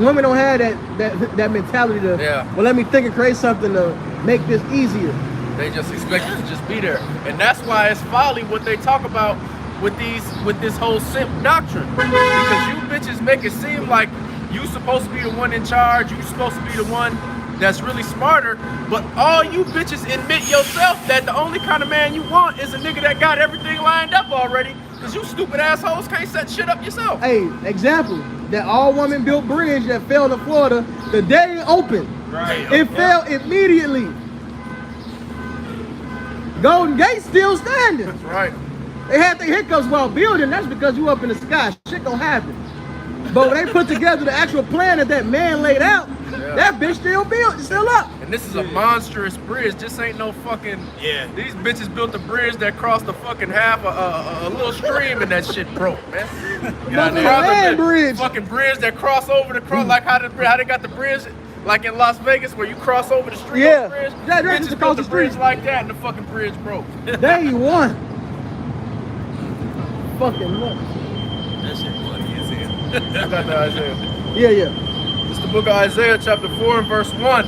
Women don't have that mentality to. Yeah. Well, let me think and create something to make this easier. They just expect you to just be there, and that's why it's folly what they talk about with this whole simp doctrine. Because you bitches make it seem like you supposed to be the one in charge. You supposed to be the one that's really smarter. But all you bitches admit yourself that the only kind of man you want is a nigga that got everything lined up already. Because you stupid assholes can't set shit up yourself. Hey, example, that all-woman built bridge that fell to Florida, the day it opened, Right. it fell immediately. Golden Gate still standing. That's right. They had their hiccups while building. That's because you up in the sky. Shit gonna happen. But when they put together the actual plan that man laid out, that bitch still built, still up. And this is a monstrous bridge. This ain't no fucking. Yeah. These bitches built a bridge that crossed the fucking half a little stream, and that shit broke, man. Fucking land bridge. Fucking bridge that cross over the cross, like how they got the bridge, like in Las Vegas, where you cross over the street. Yeah. On the bridge. Yeah, right, Bitches just built across the the bridge street. like that, and the fucking bridge broke. Day one. Fucking look. That shit funny as hell. I got the Isaiah. Yeah. It's the book of Isaiah, chapter 4 and verse 1.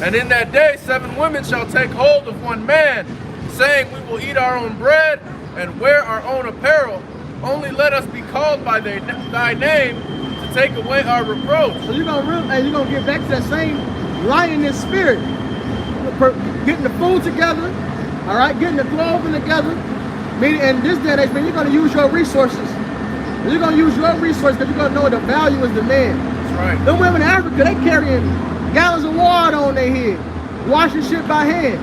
And in that day 7 women shall take hold of one man, saying, we will eat our own bread and wear our own apparel. Only let us be called by thy name to take away our reproach. So you're gonna get back to that same lioness spirit. Getting the food together, all right, getting the clothing together. Meaning, in this day and age, man, you're gonna use your resources. You're gonna use your resources because you're gonna know the value is the man. That's right. Them women in Africa, they carrying gallons of water on their head, washing shit by hand.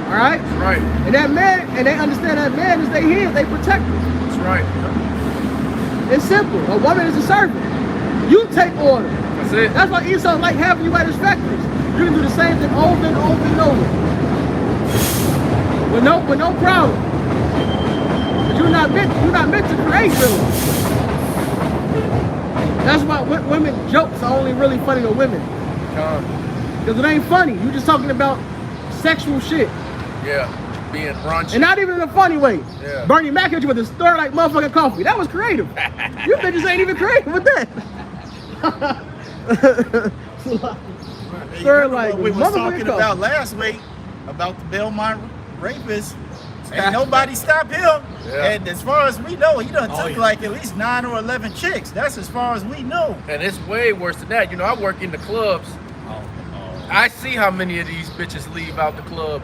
All right? That's right. And that man, and they understand that man is their head, they protect them. That's right. It's simple. A woman is a servant. You take order. That's it. That's why Esau like having you at his factories. You can do the same thing over and over and over. With no problem. But you're not meant to create really. That's why women jokes are only really funny to women. Because it ain't funny. You're just talking about sexual shit. Yeah. Being raunchy. And not even in a funny way. Yeah. Bernie Mac hit you with a stir like motherfucking coffee. That was creative. You bitches ain't even creative with that. Stir like What we was talking motherfucking about coffee. last week about the Belmont rapist. Ain't nobody stopped him. Yeah. And as far as we know, he done Oh, took yeah. like at least 9 or 11 chicks. That's as far as we know. And it's way worse than that. You know, I work in the clubs. I see how many of these bitches leave out the club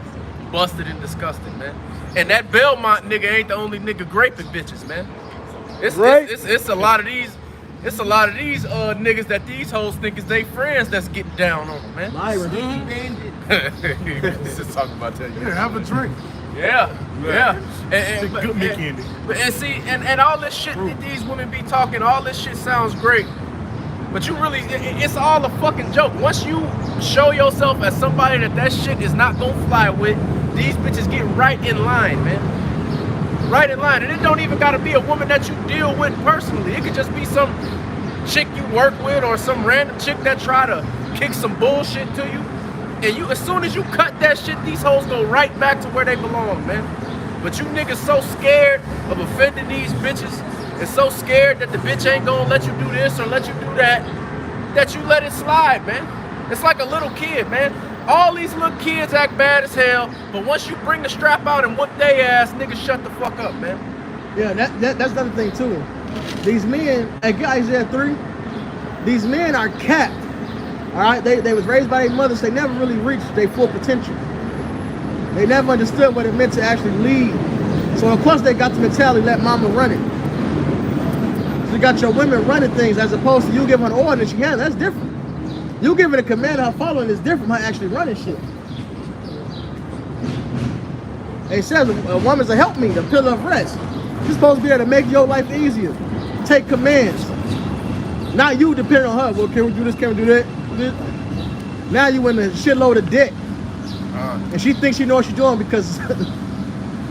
busted and disgusted, man. And that Belmont nigga ain't the only nigga raping bitches, man. It's a lot of these niggas that these hoes think is they friends that's getting down on them, man. Myron. Just talking about that. Yeah, have a drink. Yeah. And Good Mickey in it. and see, and all this shit that these women be talking, all this shit sounds great. But you really, it's all a fucking joke. Once you show yourself as somebody that shit is not gonna fly with, these bitches get right in line, man. Right in line. And it don't even gotta be a woman that you deal with personally. It could just be some chick you work with or some random chick that try to kick some bullshit to you. And you, as soon as you cut that shit, these hoes go right back to where they belong, man. But you niggas so scared of offending these bitches and so scared that the bitch ain't gonna let you do this or let you do that, that you let it slide, man. It's like a little kid, man. All these little kids act bad as hell, but once you bring the strap out and whoop they ass, niggas shut the fuck up, man. Yeah, that's another thing too. These men, at Isaiah 3, these men are capped. All right, they was raised by their mothers. They never really reached their full potential. They never understood what it meant to actually lead. So of course they got the mentality, let mama run it. So you got your women running things as opposed to you giving her an order and she handle. That's different. You giving a command, her following is different from her actually running shit. It says a woman's a helpmeet, a pillar of rest. She's supposed to be able to make your life easier. Take commands. Not you depend on her. Well, can we do this? Can we do that? Now you in a shitload of debt. And she thinks she knows what she's doing because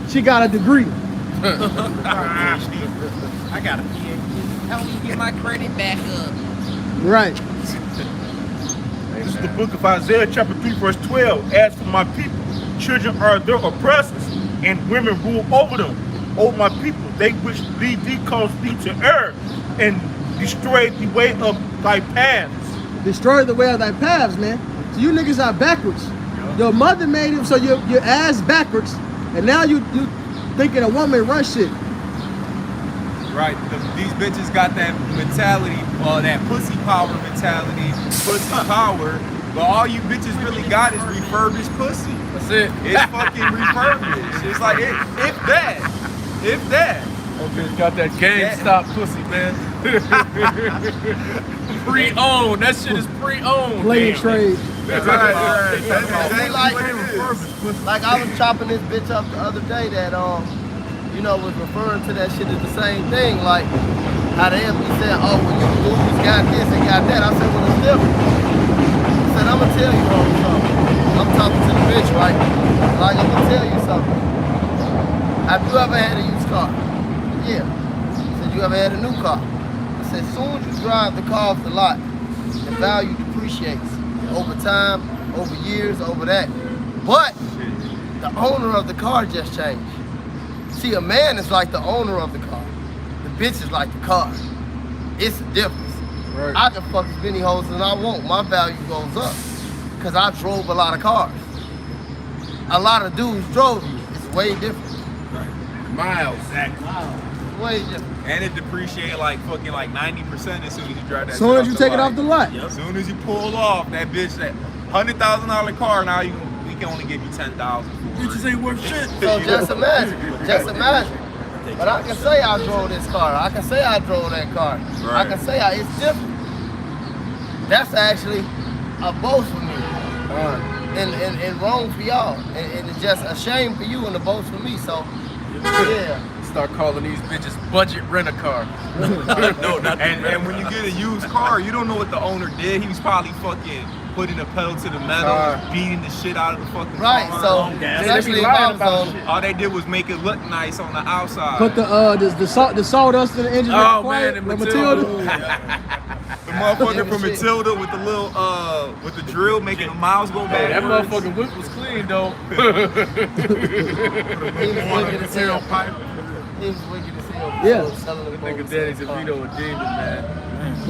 she got a degree. I got a PhD. Help me get my credit back up. Right. This is the book of Isaiah chapter 3 verse 12. As for my people, children are their oppressors, and women rule over them. O my people, they which lead thee cause thee to err, and destroy the way of thy paths. Destroy the way of thy paths, man. So you niggas are backwards. Your mother made him so your ass backwards, and now you thinking a woman run shit. Right, these bitches got that mentality, that pussy power mentality, pussy power, but all you bitches really got is refurbished pussy. That's it. It's fucking refurbished. It's like, if that. Oh, bitch got that GameStop pussy, man. Pre-owned. That shit is pre-owned. Play and trade. Like I was chopping this bitch up the other day that you know, was referring to that shit as the same thing. Like how they be saying, oh, when you lose, got this and got that. I said, well, it's different. I said, I'm gonna tell you something. I'm talking to the bitch, right? Like I'm gonna tell you something. Have you ever had a used car? Yeah. I said, you ever had a new car? I said, as soon as you drive the car off the lot, the value depreciates over time, over years, over that. But the owner of the car just changed. See, a man is like the owner of the car. The bitch is like the car. It's a difference. Right. I can fuck as many hoes as I want. My value goes up because I drove a lot of cars. A lot of dudes drove you. It's way different. Miles. Exactly. It's way different. And it depreciate like fucking like 90% as soon as you drive that As soon shit as you take it off the lot. As soon as you pull off that bitch, that $100,000 car, now we can only give you $10,000 for it. Bitches ain't worth shit. So just imagine. But I can say I drove this car. I can say I drove that car. Right. I can say it's different. That's actually a boast for me. And wrong for y'all. And it's just a shame for you and a boast for me. So, yeah. Start calling these bitches budget rent-a-car. No, not and when you get a used car, you don't know what the owner did. He was probably fucking putting the pedal to the metal, beating the shit out of the fucking Right, car. so especially if I was on. All they did was make it look nice on the outside. Put the sawdust in the engine. Oh, quiet, man, the and Matilda. The motherfucker from Matilda with the little with the drill making the miles go back. That motherfucking whip was clean, though. He was wicked as hell. He was wicked as hell. Yeah. Selling the Nigga boats. Danny DeVito a demon, man.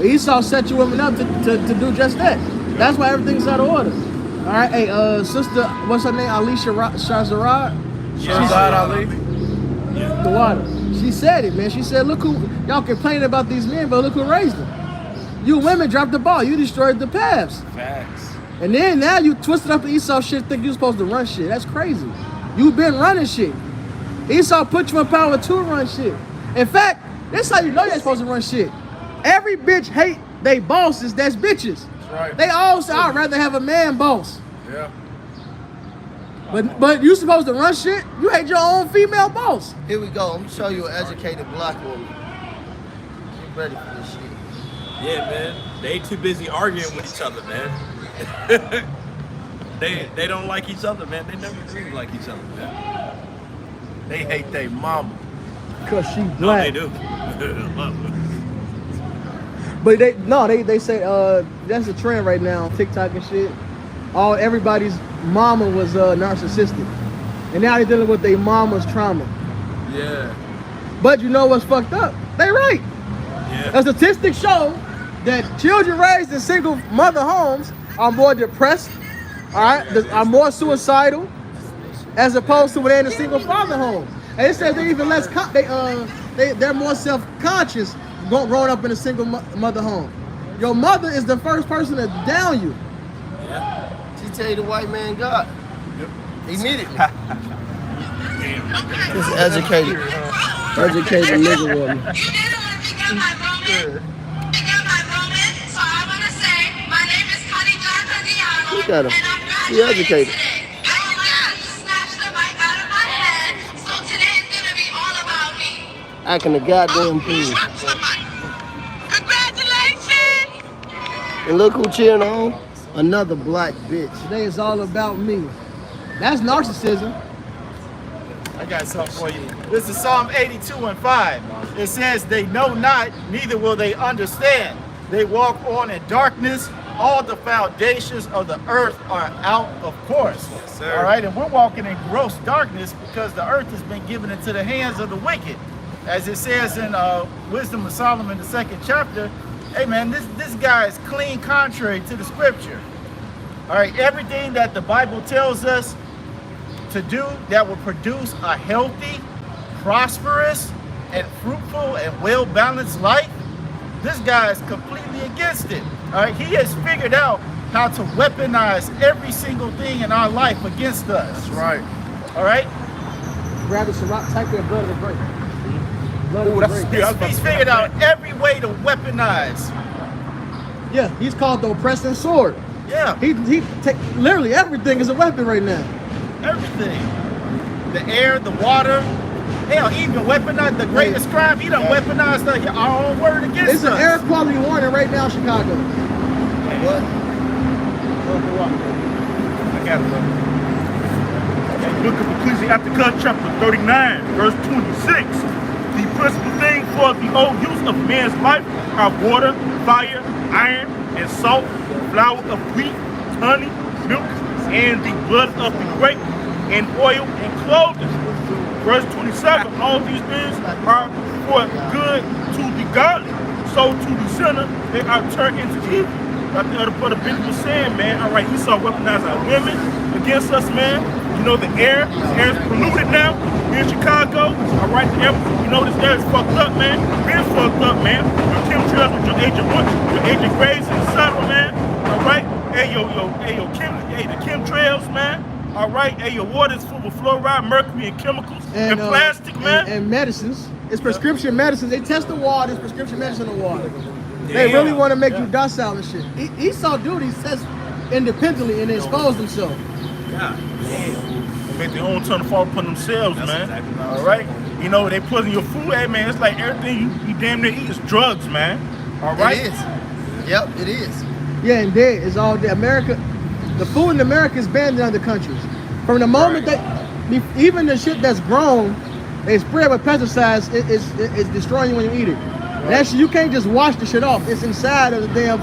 Esau set you women up to do just that. That's why everything's out of order. All right, hey, sister, what's her name? Alicia Shahrazad? Shahrazad Ali. The water. She said it, man. She said, look who, y'all complaining about these men, but look who raised them. You women dropped the ball. You destroyed the paths. Facts. And then now you twisted up the Esau shit, think you're supposed to run shit. That's crazy. You've been running shit. Esau put you in power to run shit. In fact, this how you know you're supposed to run shit. Every bitch hate they bosses that's bitches. That's right. They all say, I'd rather have a man boss. Yeah. But you supposed to run shit? You hate your own female boss. Here we go. I'm gonna show you an educated black woman. Get ready for this shit. Yeah, man. They too busy arguing with each other, man. they don't like each other, man. They never really like each other, man. They hate their mama. Cause she No, black. they do. But they say that's a trend right now on TikTok and shit. Everybody's mama was narcissistic. And now they're dealing with their mama's trauma. Yeah. But you know what's fucked up? They right. Yeah. The statistics show that children raised in single mother homes are more depressed, all right, are more suicidal, as opposed to when they're in a single father home. And it says they're even less, they're more self-conscious growing up in a single mother home. Your mother is the first person to down you. She tell you the white man God. Immediately. Just educated nigga woman. You didn't want to pick up my Roman. Pick up my Roman. So I want to say, my name is Connie Giancardiano. Look at her. And I'm She educated. today. I would like to snatch the mic out of my head. So today is going to be all about me. Acting a goddamn fool. Congratulations! And look who cheering on. Another black bitch. Today is all about me. That's narcissism. I got something for you. This is Psalm 82:5. It says, they know not, neither will they understand. They walk on in darkness. All the foundations of the earth are out of course. Yes, sir. All right, and we're walking in gross darkness because the earth has been given into the hands of the wicked. As it says in Wisdom of Solomon, the 2nd chapter, hey man, this guy is clean contrary to the scripture. All right, everything that the Bible tells us to do that will produce a healthy, prosperous, and fruitful and well-balanced life, this guy is completely against it. All right, he has figured out how to weaponize every single thing in our life against us. That's right. All right, Grab the Ciroc, type in blood of the grape. Blood Ooh, of the that's grape. he's figured out every way to weaponize. Yeah, he's called the oppressing sword. Yeah, Literally everything is a weapon right now. everything. The air, the water. Hell, he even weaponized the greatest crime. He done weaponized our own word against It's us. an air quality warning right now in Chicago. What? I got it, brother. Book of Ecclesiasticus chapter 39, verse 26. The principal thing for the whole use of man's life are water, fire, iron, and salt, flour of wheat, honey, milk, and the blood of the grape, and oil and clothing. Verse 27, all these things are for good to the godly. So to the sinner, they are turned into evil. Like the other brother Ben was saying, man, all right, Esau weaponized our women against us, man. You know, the air is polluted now here in Chicago. All right, the air, you know, this air is fucked up, man. Been fucked up, man. Your chemtrails with your Agent Orange, your Agent Grays, etc., man. All right, hey, the chemtrails, man. All right, hey, your water is full of fluoride, mercury, and chemicals, and plastic, man. And medicines. It's prescription medicines. They test the water. It's prescription medicine in the water. They really want to make you docile and shit. Esau do these tests independently and expose themselves. God damn. They make their own turn to fall upon themselves, man. exactly All right? You know, they put in your food, hey, man, it's like everything you damn near eat is drugs, man. All right? It is. Yep, it is. Yeah, and dead is all day. America, the food in America is banned in other countries. From the moment even the shit that's grown, they spray it with pesticides, it's destroying you when you eat it. And that shit, you can't just wash the shit off. It's inside of the damn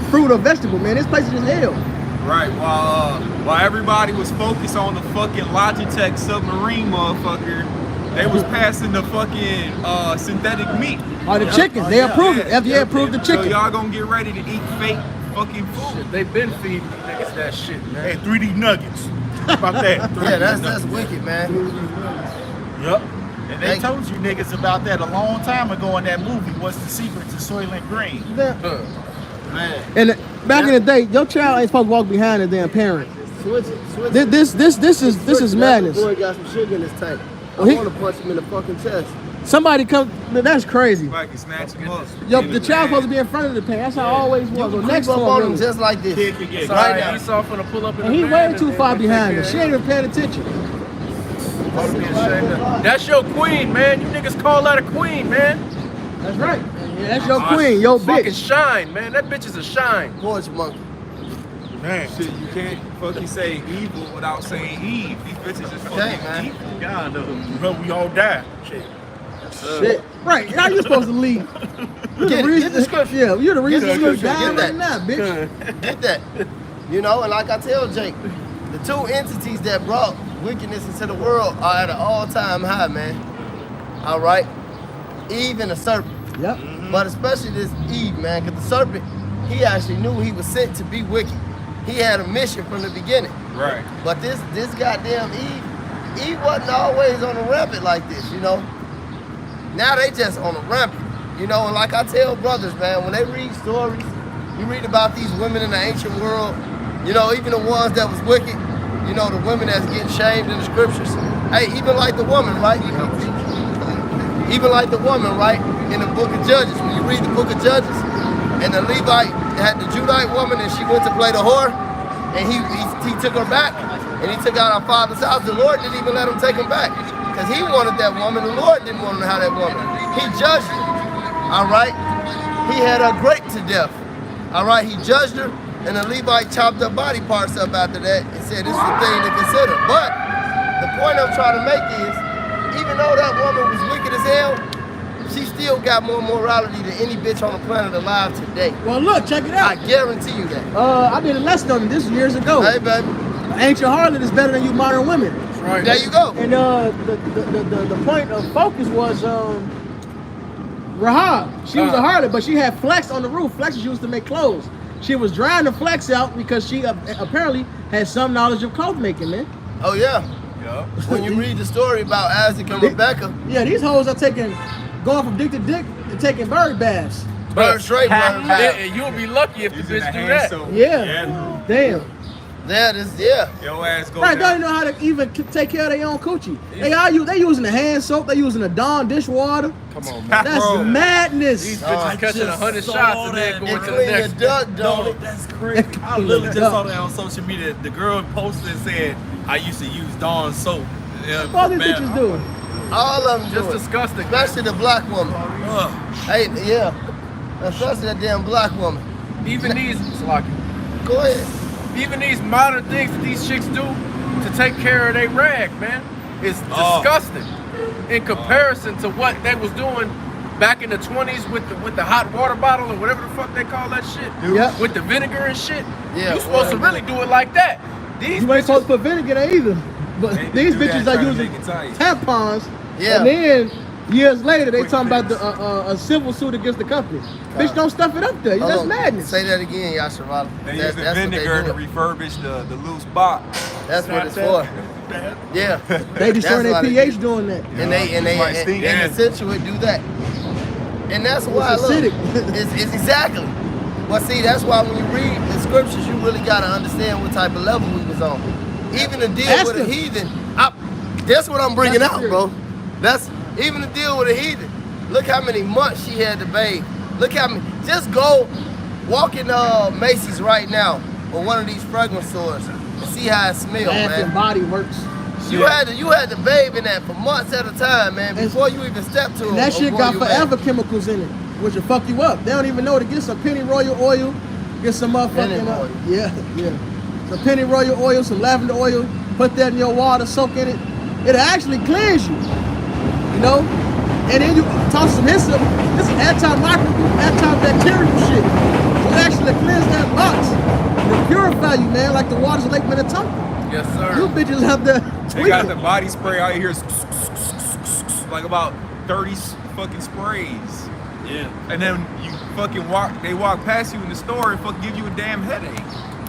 fruit or vegetable, man. This place is just hell. Right, while everybody was focused on the fucking Logitech submarine motherfucker, they was passing the fucking synthetic meat. Or the chicken, they approved it. FDA approved the So chicken. y'all gonna get ready to eat fake fucking food. They been feeding niggas that shit, man. Hey, 3D nuggets. How about that? Yeah, that's wicked, man. Yep. And they told you niggas about that a long time ago in that movie. What's the secret to Soylent Green? Man. And back in the day, your child ain't supposed to walk behind a damn parent. Switch it. This is madness. Boy got some sugar in his tank. I Well, he- want to punch him in the fucking chest. Somebody come, that's crazy. If I can snatch him up. Yo, the child's supposed to be in front of the parent. That's how it always was. Or Creep next to up him, on him really. just like this. Kid can get Sorry, Right now. Esau finna pull up in And the he van way too far and behind take her. She care ain't even paying attention. of it. That's your queen, man. You niggas call that a queen, man. That's right. Yeah, that's your queen, your Fucking bitch. shine, man. That bitch is a shine. Porch monkey. Man. Shit, you can't fucking say evil without saying Eve. These bitches is fucking Okay, man. evil. God knows. Bro, we all die. Shit. Shit. Right. How you supposed to lead? You're Get the scripture. Yeah, you're the reason Get the you're scripture. dying Get right now, bitch. Get that. You know, and like I tell Jake, the two entities that brought wickedness into the world are at an all-time high, man. All right? Eve and the serpent. Yep. But especially this Eve, man, because the serpent, he actually knew he was sent to be wicked. he had a mission from the beginning. Right. But this goddamn Eve wasn't always on the rampant like this, you know. Now they just on the rampant, you know. And like I tell brothers, man, when they read stories, you read about these women in the ancient world, you know, even the ones that was wicked, you know, the women that's getting shamed in the scriptures. Hey, even like the woman, right? Even like the woman, right? In the book of Judges, when you read the book of Judges, and the Levite had the Judite woman, and she went to play the whore, and he took her back, and he took out her father's house. The Lord didn't even let him take him back, because he wanted that woman. The Lord didn't want him to have that woman. He judged her, all right? He had her raped to death, all right? He judged her, and the Levite chopped her body parts up after that and said, this is a thing to consider. But the point I'm trying to make is, even though that woman was wicked as hell, she still got more morality than any bitch on the planet alive today. Well, look, check it out. I guarantee you that. I did a lesson on this years ago. Hey, baby. Ancient harlot is better than you modern women. Right. There you go. And the point of focus was Rahab. She was a harlot, but she had flex on the roof. Flex is used to make clothes. She was drying the flex out because she apparently had some knowledge of clothes making, man. Oh, yeah. Yeah. When you read the story about Isaac and Rebecca, Yeah, these hoes are going from dick to dick and taking bird baths. bird straight bird Yeah, bath. and you'll be lucky if the Using bitch the do hand that. soap. Yeah. Damn. Yeah. Your ass go Right, down. don't even know how to even take care of their own coochie. They using the hand soap, they using the Dawn dishwater. Come on, man. That's Bro. madness. These bitches catching 100 saw shots and then that. going It to the clean next. the duck, don't No, it? that's crazy. I literally just saw that on social media. The girl posted and said, I used to use Dawn soap. All these bitches do. All of them Just do it. disgusting. Especially the black woman. Ugh. Hey, yeah. Especially that damn black woman. Even these, Slocky, Go ahead. even these modern things that these chicks do to take care of their rag, man, is Oh. disgusting in comparison to what they was doing back in the 20s with the hot water bottle or whatever the fuck they call that shit. Yep. With the vinegar and shit. Yeah, You supposed to well, really do it like that. These You ain't supposed bitches, to put vinegar there either. But They these do that, bitches try are to using make it tight. tampons. Yeah. And then years later they Quick talking about fix. a civil suit against the company. Bitch, don't stuff it up there. Hold That's on. madness. Say that again, Yasharala. They use the vinegar to refurbish the loose box. That's what it's for. Yeah. They destroying their That's why they pH do. doing that. And they Like stinking. and essentially would do that. And that's why It's look, acidic. it's exactly. But see, that's why when you read the scriptures, you really gotta understand what type of level we was on. Even the deal Ask with a them. heathen, that's what I'm bringing That's out, the bro. That's even the deal with a heathen. Look how many months she had to bathe. Look how many. Just go walk in Macy's right now or one of these fragrance stores and see how it smells, Bath man. and Body Works. You had to bathe in that for months at a time, man, before you even step to it. And that shit got forever chemicals in it, which will fuck you up. They don't even know to get some penny royal oil, get some motherfucking Penny oil. yeah. Some penny royal oil, some lavender oil, put that in your water, soak in it. It'll actually cleanse you. You know? And then you toss some hyssop. This is antimicrobial, antibacterial shit. So it actually cleanse that box. It'll purify you, man, like the waters of Lake Minnetonka. yes You sir. bitches out there They got the tweaking. body spray out here, like about 30 fucking sprays. Yeah. And then you fucking they walk past you in the store and fucking give you a damn headache.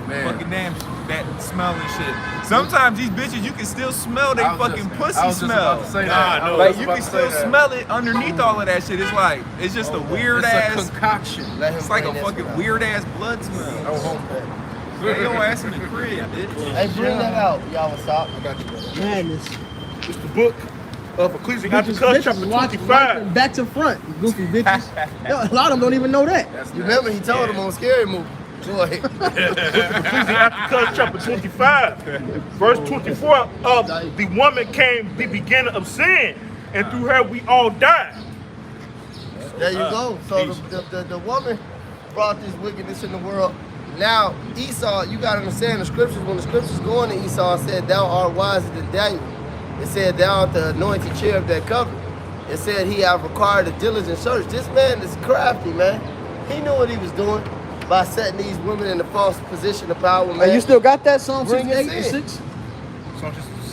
Man. Fucking damn that smell and shit. Sometimes these bitches you can still smell they I was fucking just- pussy I was just smell. about to say that. Nah, I no. was Like just you about can to still say that. smell it underneath all of that shit. It's just a weird It's a ass. concoction. Let him It's like a bring this fucking one out. weird ass blood smell. Oh, home. Get your ass in the crib, bitch. Hey, bring that out, y'all. What's up? Madness. It's the book of Ecclesiastes Bitches chapter watch 25. back to front, you goofy bitches. A lot of them don't even know that. You remember he told him on Scary Movie. Go ahead. Ecclesiastes chapter 25, verse 24. The woman came the beginning of sin, and through her we all died. There you go. So the woman brought this wickedness in the world. Now Esau, you gotta understand the scriptures. When the scriptures go into Esau, it said, "Thou art wiser than Daniel." It said, "Thou art the anointed chair of that covenant." It said, "He have required a diligent search." This man is crafty, man. He knew what he was doing by setting these women in a false position of power, man. And you still got that Psalm Bring us 68 and in. 6?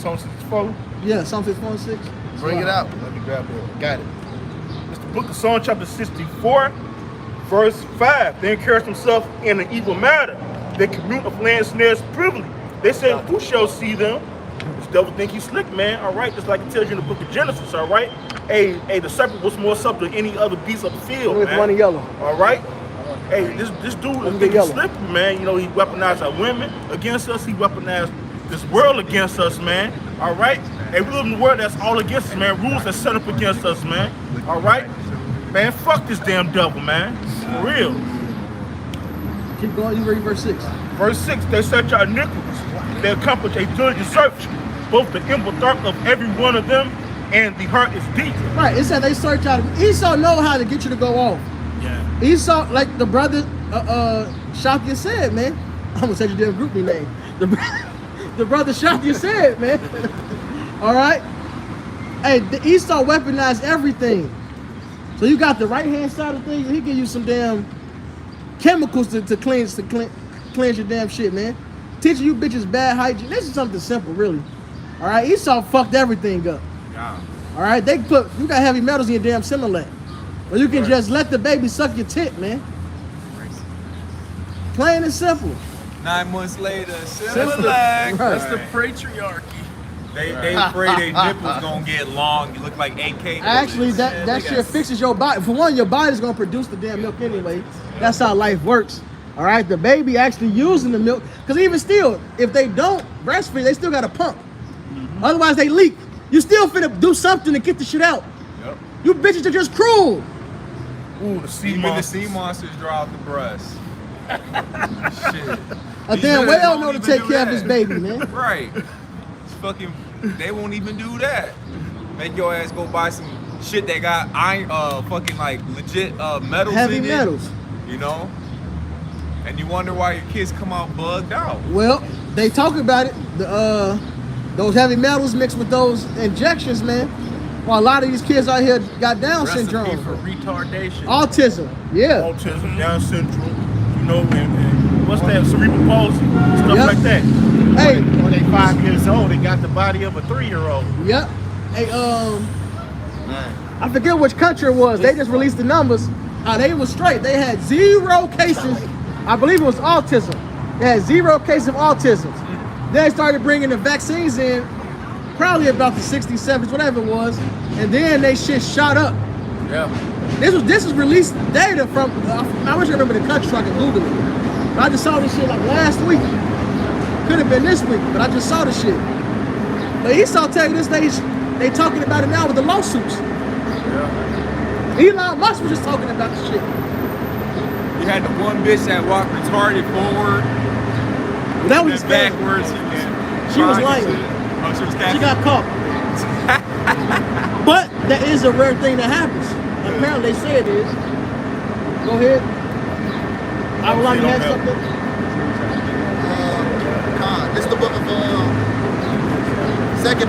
Psalm 64. Yeah, Psalm 64 and 6. Bring it out. Let me grab it. Got it. It's the book of Psalm chapter 64, verse 5. They encouraged themselves in an evil matter, They commute of land snares privily. They say, who shall see them? This devil think he's slick, man. All right, just like it tells you in the book of Genesis. All right, hey, the serpent was more subtle than any other beast of the field, With man. one in yellow. All right. Hey, this dude Let me is get yellow. slippery, man. You know, he weaponized our women against us. He weaponized this world against us, man. All right. Hey, we live in a world that's all against us, man. Rules that's set up against us, man. All right. Man, fuck this damn devil, man. For real. Keep going. You read verse 6. Verse 6, they search our iniquities. They accomplish a diligent search. Both the inward thought of every one of them and the heart is deep. Right. It said they search out. Esau know how to get you to go off. Yeah. Esau, like the brother Shafia said, man. I'm gonna say your damn group name. The brother Shafia said, man. All right. Hey, the Esau weaponized everything. So you got the right hand side of things. He give you some damn chemicals to cleanse your damn shit, man. Teaching you bitches bad hygiene. This is something simple, really. All right. Esau fucked everything up. Yeah. All right. You got heavy metals in your damn Similac. Or you can just let the baby suck your tit, man. Plain and simple. 9 months later, Simple. Similac. Right. That's the patriarchy. They afraid their nipples gonna get long. You look like AK. Actually, that shit fixes your body. For one, your body's gonna produce the damn milk anyway. That's how life works. All right, the baby actually using the milk. Because even still, if they don't breastfeed, they still got to pump. Otherwise, they leak. You still finna do something to get the shit out. Yep. You bitches are just cruel. Ooh, the sea Even the monsters. sea monsters draw out the breast. Shit. A These damn niggas whale won't know to even take do care of that. his baby, man. Right. It's fucking. They won't even do that. Make your ass go buy some shit that got iron, fucking like legit metals Heavy in metals. it. You know. And you wonder why your kids come out bugged out. Well, they talk about it. Those heavy metals mixed with those injections, man. Well, a lot of these kids out here got Down Recipe syndrome, for retardation. autism. Yeah. Autism, Down syndrome, you know, and what's that? Cerebral palsy, stuff Yep. like that. Hey. When they 5 years old, they got the body of a 3-year-old. Yep. Hey, I forget which country it was. They just released the numbers. They was straight. They had 0 cases. I believe it was autism. They had 0 cases of autism. Then they started bringing the vaccines in, probably about the 60s, 70s, whatever it was, and then they shit shot up. Yeah. This is released data from. I wish I remember the country so I can Google it. But I just saw this shit like last week. Could have been this week, but I just saw the shit. But Esau tell you this, they talking about it now with the lawsuits. Yeah. Elon Musk was just talking about the shit. You had the one bitch that walked retarded forward, That was then scary. backwards. She was lying. lying. Oh, she was She catching. got caught. But that is a rare thing that happens. Apparently they say it is. Go ahead. I would like to have something. This is the book of 2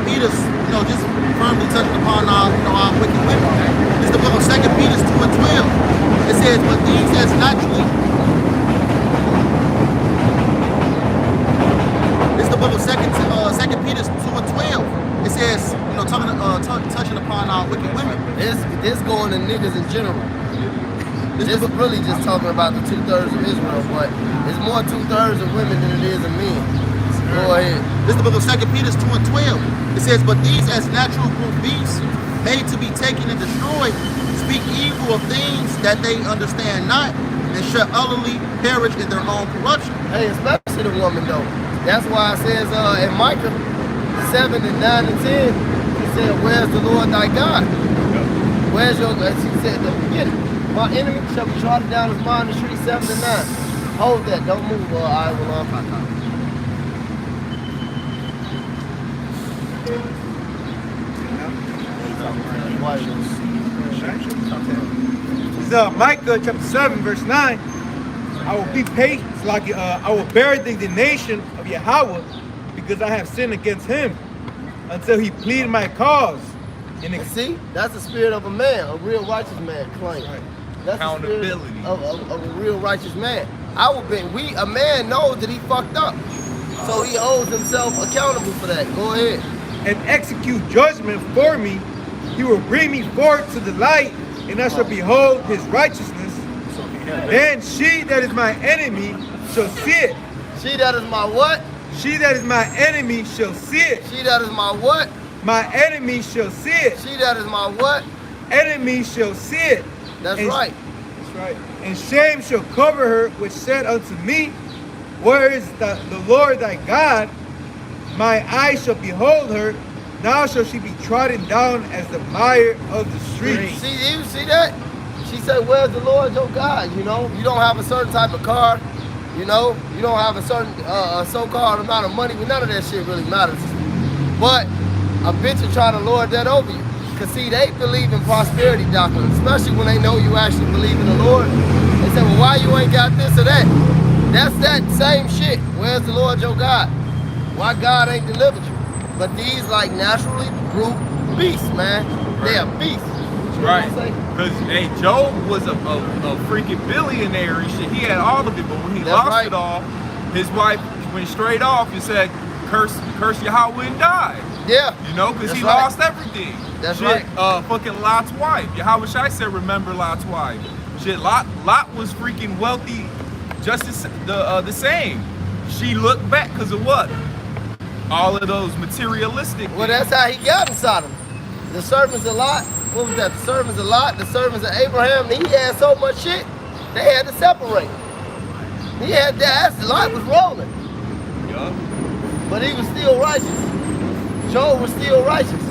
Peter, just firmly touching upon our wicked women. This is the book of 2 Peter 2:12. It says, but these as naturally. This is the book of 2 Peter 2:12. It says, touching upon our wicked women. This going to niggas in general. This is really just talking about the 2/3 of Israel, but it's more 2/3 of women than it is of men. Go ahead. This is the book of 2 Peter 2:12. It says, but these as natural brute beasts, made to be taken and destroyed, speak evil of things that they understand not, and shall utterly perish in their own corruption. Hey, especially the woman though. That's why it says in Micah 7 and 9 and 10, he said, where's the Lord thy God? Where's your, as he said at the beginning, my enemy shall be trodden down as mine in the street 7 and 9. Hold that, don't move, or I will unpack. It's Micah chapter 7, verse 9. I will be patient, like I will bear the indignation of Yahweh, because I have sinned against him, until he plead my cause. And see, that's the spirit of a man, a real righteous man claim. That's the spirit Accountability. of a real righteous man. A man knows that he fucked up. So he holds himself accountable for that. Go ahead. And execute judgment for me. He will bring me forth to the light, and I shall behold his righteousness. Then she that is my enemy shall see it, She that is my what? She that is my enemy shall see it. She that is my what? My enemy shall see it. She that is my what? Enemy shall see it. That's And- right. That's right. And shame shall cover her, which said unto me, where is the Lord thy God? My eyes shall behold her. Now shall she be trodden down as the mire of the streets. See, you see that? She said, where's the Lord your God? You know, you don't have a certain type of car. You know, you don't have a certain so-called amount of money. None of that shit really matters. But a bitch will try to lord that over you. Because see, they believe in prosperity doctrine, especially when they know you actually believe in the Lord. They say, well, why you ain't got this or that? That's that same shit. Where's the Lord your God? Why God ain't delivered you? But these like naturally brute beasts, man. They are beasts. Right. Because, hey, Job was a freaking billionaire and shit. He had all of it, but when he lost it all, his wife went straight off and said, curse Yahweh and die. Yeah. You know, because he right. lost everything. That's shit, right. Fucking Lot's wife. Yahweh Shai said, remember Lot's wife. Shit, Lot was freaking wealthy just the same. She looked back because of what? All of those materialistic Well, that's how he got in Sodom. The servants of Lot, what was that? The servants of Lot, the servants of Abraham, he had so much shit, they had to separate. He had that, Lot was rolling. Yeah. But he was still righteous. Job was still righteous.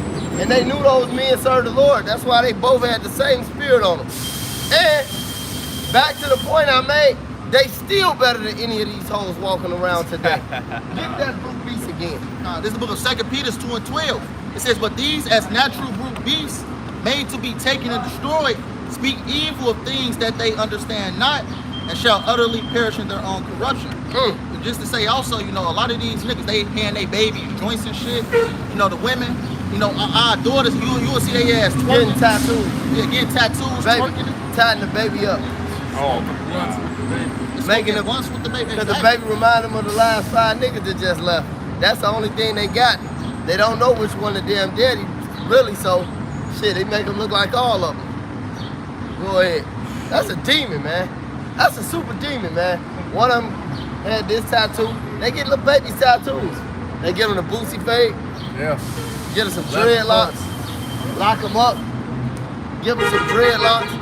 And they knew those men served the Lord. That's why they both had the same spirit on them. And back to the point I made, they still better than any of these hoes walking around today. Get that brute beast again. This is the book of 2 Peter 2:12. It says, but these as natural brute beasts, made to be taken and destroyed, speak evil of things that they understand not, and shall utterly perish in their own corruption. And just to say also, you know, a lot of these niggas, they hand their babies joints and shit. You know, the women, you know, our daughters, you will see their ass twerking. Getting tattoos. Yeah, getting tattoos, Baby, twerking. tying the baby up. Oh, my God. Making it once with the baby. Because the baby remind them of the last 5 niggas that just left. That's the only thing they got. They don't know which one the damn daddy, really, so shit, they make them look like all of them. Go ahead. That's a demon, man. That's a super demon, man. One of them had this tattoo. They get little baby tattoos. They get them the Boosie fade. Yeah. Get them some dreadlocks. Lock them up. Give them some dreadlocks.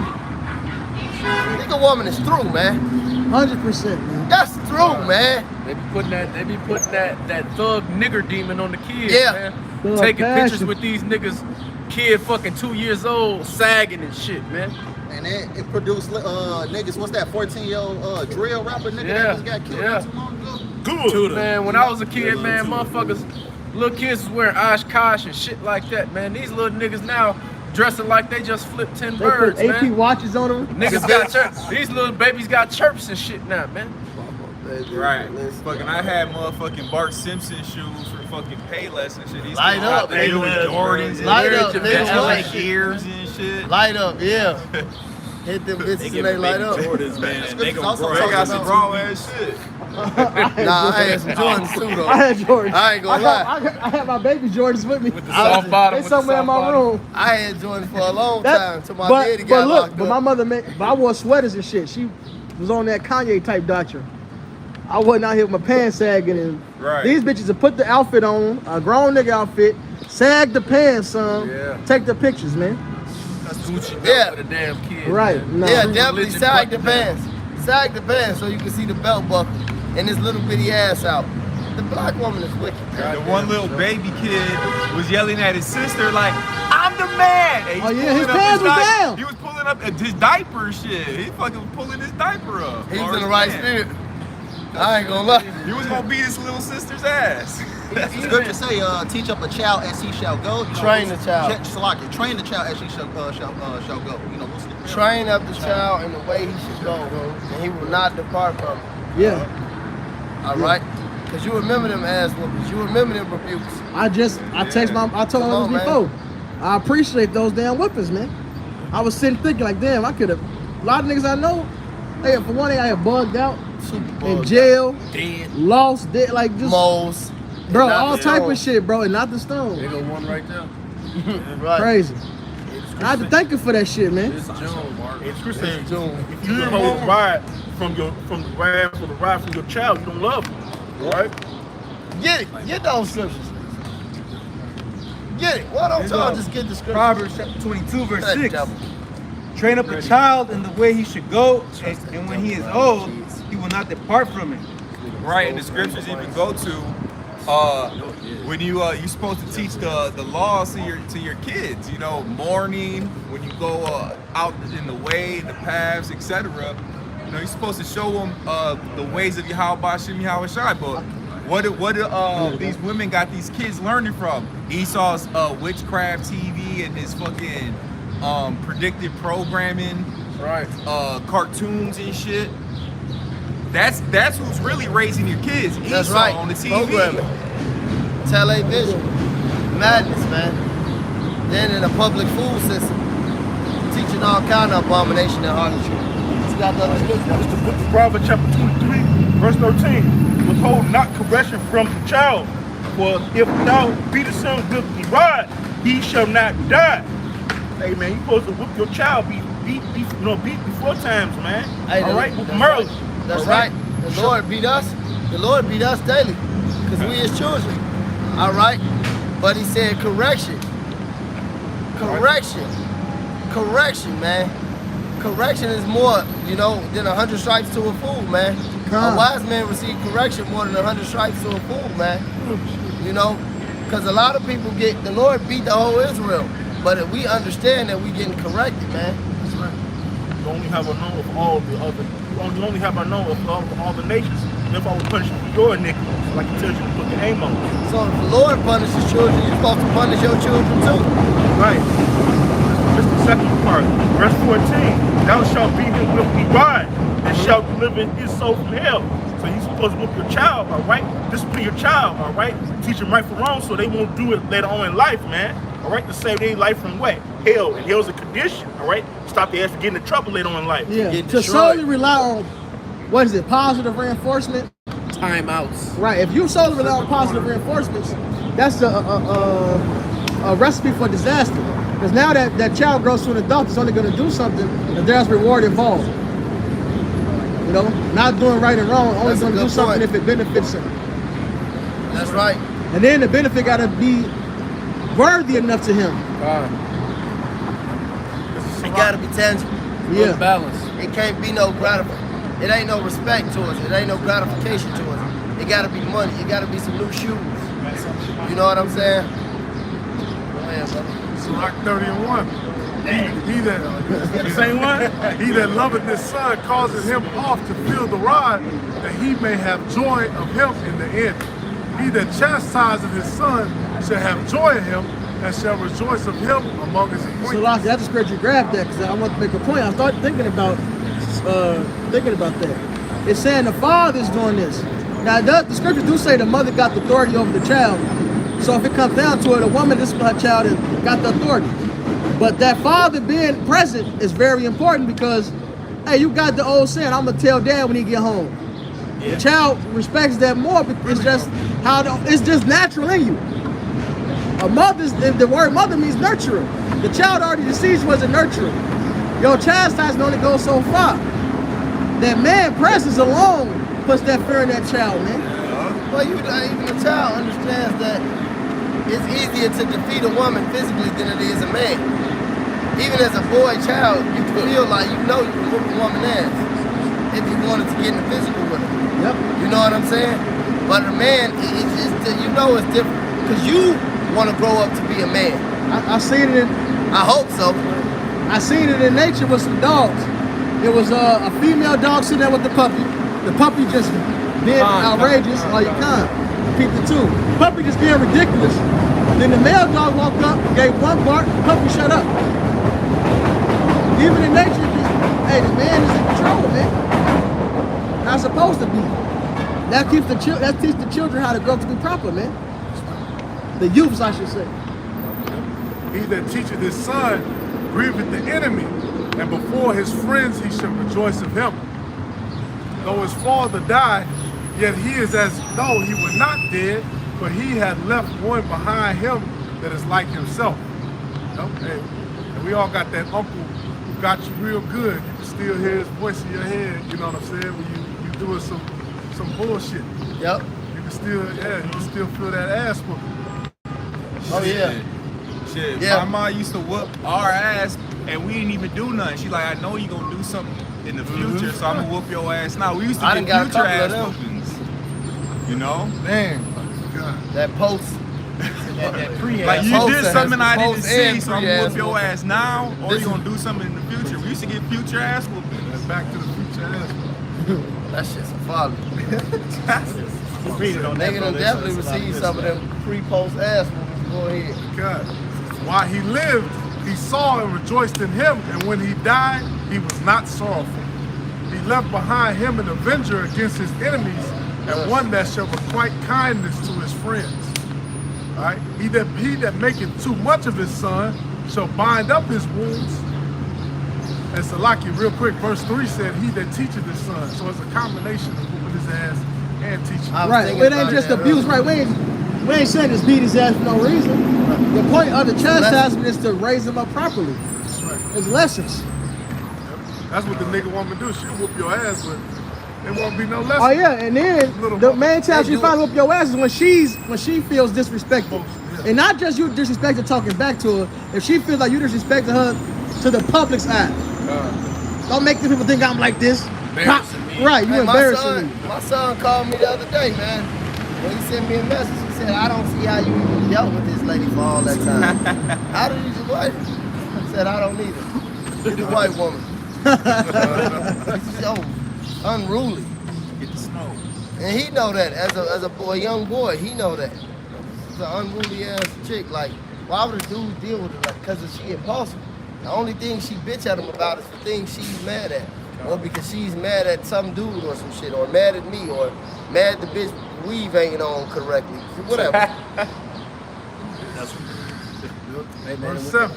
Nigga woman is through, man. 100%, man. That's through, man. They be putting that thug nigger demon on the kids, Yeah. man. Thug Taking passion. pictures with these niggas, kid fucking 2 years old, sagging and shit, man. And it produced niggas, what's that, 14-year-old drill rapper nigga that just got killed not too long ago? Good. Man, when I was a kid, man, motherfuckers, little kids was wearing Oshkosh and shit like that, man. These little niggas now dressing like they just flipped 10 They birds, put AP man. watches on them. Niggas got chirps. These little babies got chirps and shit now, man. Right. Fucking, I had motherfucking Bart Simpson shoes for fucking Payless and shit. These Light niggas up, out there doing nigga. Jordans and Light shit. up, nigga. LA Gears and shit. Light up, yeah. Hit them bitches and they light up. Jordans, man. They They got some raw ass shit. Nah, I had some Jordans too, though. I had Jordans. I ain't gonna lie. I had my baby Jordans with me. With the soft bottom. They somewhere in my room. I had Jordans for a long time till my daddy But got look, locked but up. my mother made. But I wore sweaters and shit. She was on that Kanye type doctrine. I wasn't out here with my pants sagging and Right. these bitches would put the outfit on, a grown nigga outfit, sag the pants, son. Yeah. Take the pictures, man. That's Gucci belt Yeah. for the damn kid. Right. man. No. Yeah, True definitely religion sag the button, man. pants. Sag the pants so you can see the belt buckle and this little bitty ass out. The black woman is wicked. The one little baby kid was yelling at his sister like, I'm the man! And he's Oh, yeah, pulling his up pants was di- down. He was pulling up his diaper shit. He fucking pulling his diaper up. He's Or in the his right pants. spirit. I ain't gonna lie. He was gonna beat his little sister's ass. Scripture say, teach up a child as he shall go. You know, Train the child. Train the child as he shall go. You know, what's the Train up the child in the way he should go, and he will not depart from it. Yeah. All right? Because you remember them ass whoopings. You remember them rebukes. I told Come her on, this before. I appreciate those damn whippings, man. I was sitting thinking like, damn, I could have. A lot of niggas I know, hey, for one thing, I had bugged out, in jail, Dead. lost, dead, like just, Moles. bro, Not all the type stone. of shit, bro, and not the stone. They go one right there. Right. Crazy. I had to thank you for that shit, man. It's June, Mark. It's Christian. June. If you supposed to ride from the ride from your child, you don't love him. Right? Get it. Get those scriptures. Get it. Why don't y'all just get the scriptures? Proverbs chapter 22, verse That 6. devil. Train up a child in the way he should go, and when he is old, he will not depart from it. Right, and the scriptures even go to when you're supposed to teach the laws to your kids. You know, mourning, when you go out in the way, the paths, etc. You know, you're supposed to show them the ways of Yahweh Bashim Yahweh Shai. But what these women got these kids learning from? Esau's witchcraft TV and his fucking predictive programming, Right. cartoons and shit. That's who's really raising your kids. That's Esau right. on the TV. Programming. Television. Madness, man. Then in a public food system. Teaching all kind of abomination and harlotry. You got the other scripture? It's the book of Proverbs chapter 23, verse 13. Withhold not correction from the child, for if thou beat the son with the rod, he shall not die. Hey man, you supposed to whip your child, beat before times, man. Hey, all right, with Merle. That's right. The Lord beat us. The Lord beat us daily, because we his children. All right. But he said correction. Correction. Correction, man. Correction is more, than 100 stripes to a fool, man. A wise man receive correction more than 100 stripes to a fool, man. Because a lot of people the Lord beat the whole Israel, but we understand that we getting corrected, man. That's right. You only have a know of all the other. You only have a know of all the nations. Therefore, I will punish you for your iniquities, like it tells you in the book of Amos. So if the Lord punishes children, you're supposed to punish your children too. Right. Just the second part, verse 14. Thou shalt beat him with the rod, and shalt deliver his soul from hell. So you're supposed to whip your child, all right? Discipline your child, all right? Teach them right from wrong so they won't do it later on in life, man. All right, to save their life from what? Hell, and hell's a condition, all right? Stop their ass from getting in trouble later on in life. Yeah, to solely rely on, positive reinforcement? Timeouts. Right, if you solely rely on positive reinforcements, that's a recipe for disaster. Because now that child grows to an adult, it's only going to do something if there's reward involved. Not doing right and wrong, only going to do something if it benefits him. That's right. And then the benefit got to be worthy enough to him. It got to be tangible. Yeah. Balance. It can't be no gratification. It ain't no respect towards it. It ain't no gratification towards it. It got to be money. It got to be some new shoes. You know what I'm saying? Go ahead, brother. Sirach 30:1. He that Same one? he that loveth his son causes him oft to feel the rod, that he may have joy of him in the end. He that chastiseth his son shall have joy in him, and shall rejoice of him among his So acquaintances. Lockie, I just scared you grab that because I want to make a point. I started thinking about that. It's saying the father's doing this. Now the scriptures do say the mother got the authority over the child. So if it comes down to it, a woman disciplined her child and got the authority. But that father being present is very important because, hey, you got the old saying, I'm gonna tell dad when he get home. The child respects that more because it's just it's just natural in you. A mother's the word mother means nurturer. The child already deceased was a nurturer. Your chastisement only goes so far. That man presence alone puts that fear in that child, man. Well, even the child understands that it's easier to defeat a woman physically than it is a man. Even as a boy child, you can feel like you can whoop a woman's ass if you wanted to get in the physical with her. Yep. You know what I'm saying? But a man, it's different because you want to grow up to be a man. I seen it. I hope so. I seen it in nature with some dogs. It was a female dog sitting there with the puppy. The puppy just being outrageous. Oh, you can't. Peep the two. The puppy just being ridiculous. Then the male dog walked up, gave one bark, the puppy shut up. Even in nature, hey, the man is in control, man. Not supposed to be. That teaches the children how to grow up to be proper, man. The youths, I should say. He that teacheth his son grieveth the enemy, and before his friends he shall rejoice of him. Though his father died, yet he is as though he were not dead, for he had left one behind him that is like himself. And we all got that uncle who got you real good. You can still hear his voice in your head, you know what I'm saying, when you doing some bullshit. Yep. can still feel that ass whooping. Oh yeah. Shit, Yeah. my mom used to whoop our ass and we didn't even do nothing. She like, I know you gonna do something in the future, so I'm gonna whoop your ass now. We used to I get done got a future couple of ass them. whoopings. You know? Man, God. That post. That pre Like you Post did ass- something I didn't post see, and so I'm gonna pre-ass whoop your whooping. ass now, or you gonna do something in the future. We used to get future ass whoopings. That's Back to the Future ass whooping. That shit's a folly. Read it on that, Nigga bro. done definitely received some of them pre-post ass whoopings. Go ahead. God. While he lived, he saw and rejoiced in him, and when he died, he was not sorrowful. He left behind him an avenger against his enemies, and one that shall requite kindness to his friends. All right? He that maketh too much of his son shall bind up his wounds. And Salaki, real quick, verse 3 said, he that teacheth his son. So it's a combination of whooping his ass and teaching. I was Right, thinking it ain't about just that abuse, earlier. right? We ain't saying just beat his ass for no reason. The point of the chastisement is to raise him up properly. That's right. It's lessons. That's what the nigga woman do. She'll whoop your ass, but there won't be no lesson. Oh yeah, and then Little the mother- main time They she do finally whoop your ass is when she feels disrespected, Yeah. and not just you disrespected talking back to her. If she feels like you disrespected her to the public's eye, don't make the people think I'm like this. Embarrassing me. Right, you Hey, embarrassing me. my son called me the other day, man. When he sent me a message, he said, I don't see how you even dealt with this lady for all that time. How did you what? I said, I don't either. She's a white woman. She's so unruly. Get the snow. And he know that as a boy, young boy, he know that. She's an unruly ass chick. Like, why would a dude deal with her? Like, because she impulsive. The only thing she bitch at him about is the things she's mad at. Or because she's mad at some dude or some shit, or mad at me, or mad the bitch weave ain't on correctly. Whatever. Verse 7.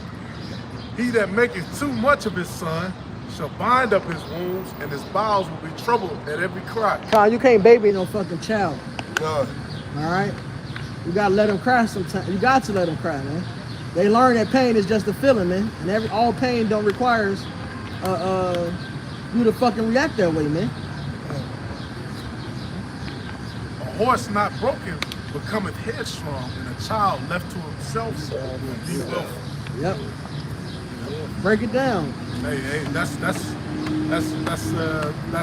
He that maketh too much of his son shall bind up his wounds, and his bowels will be troubled at every cry. Kyle, you can't baby no fucking child. No. All right, you gotta let them cry sometimes. You got to let them cry, man. They learn that pain is just a feeling, man, and all pain don't requires you to fucking react that way, man. A horse not broken becometh headstrong, and a child left to himself be willful. Yep. Break it down. Hey, that's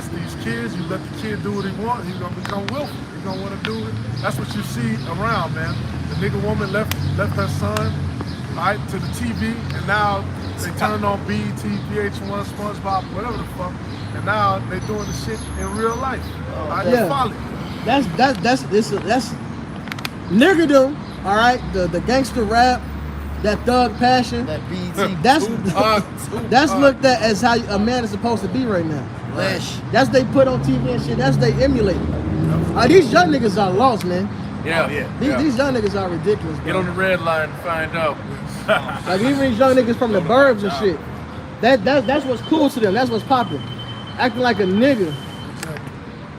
these kids. You let the kid do what he wants, he's gonna become willful. He's gonna want to do it. That's what you see around, man. The nigga woman left her son, right, to the TV, and now they turned on BET, VH1, SpongeBob, whatever the fuck, and now they doing the shit in real life. Right? Yeah. Folly. That's niggerdom. All right, the gangster rap, that thug passion. That BT. That's looked at as how a man is supposed to be right now. Flesh. That's they put on TV and shit. That's they emulate. These young niggas are lost, man. Yeah. These young niggas are ridiculous, Get on the bro. red line and find out. Like even these young niggas from the burbs and shit. That's what's cool to them. That's what's popping. Acting like a nigga.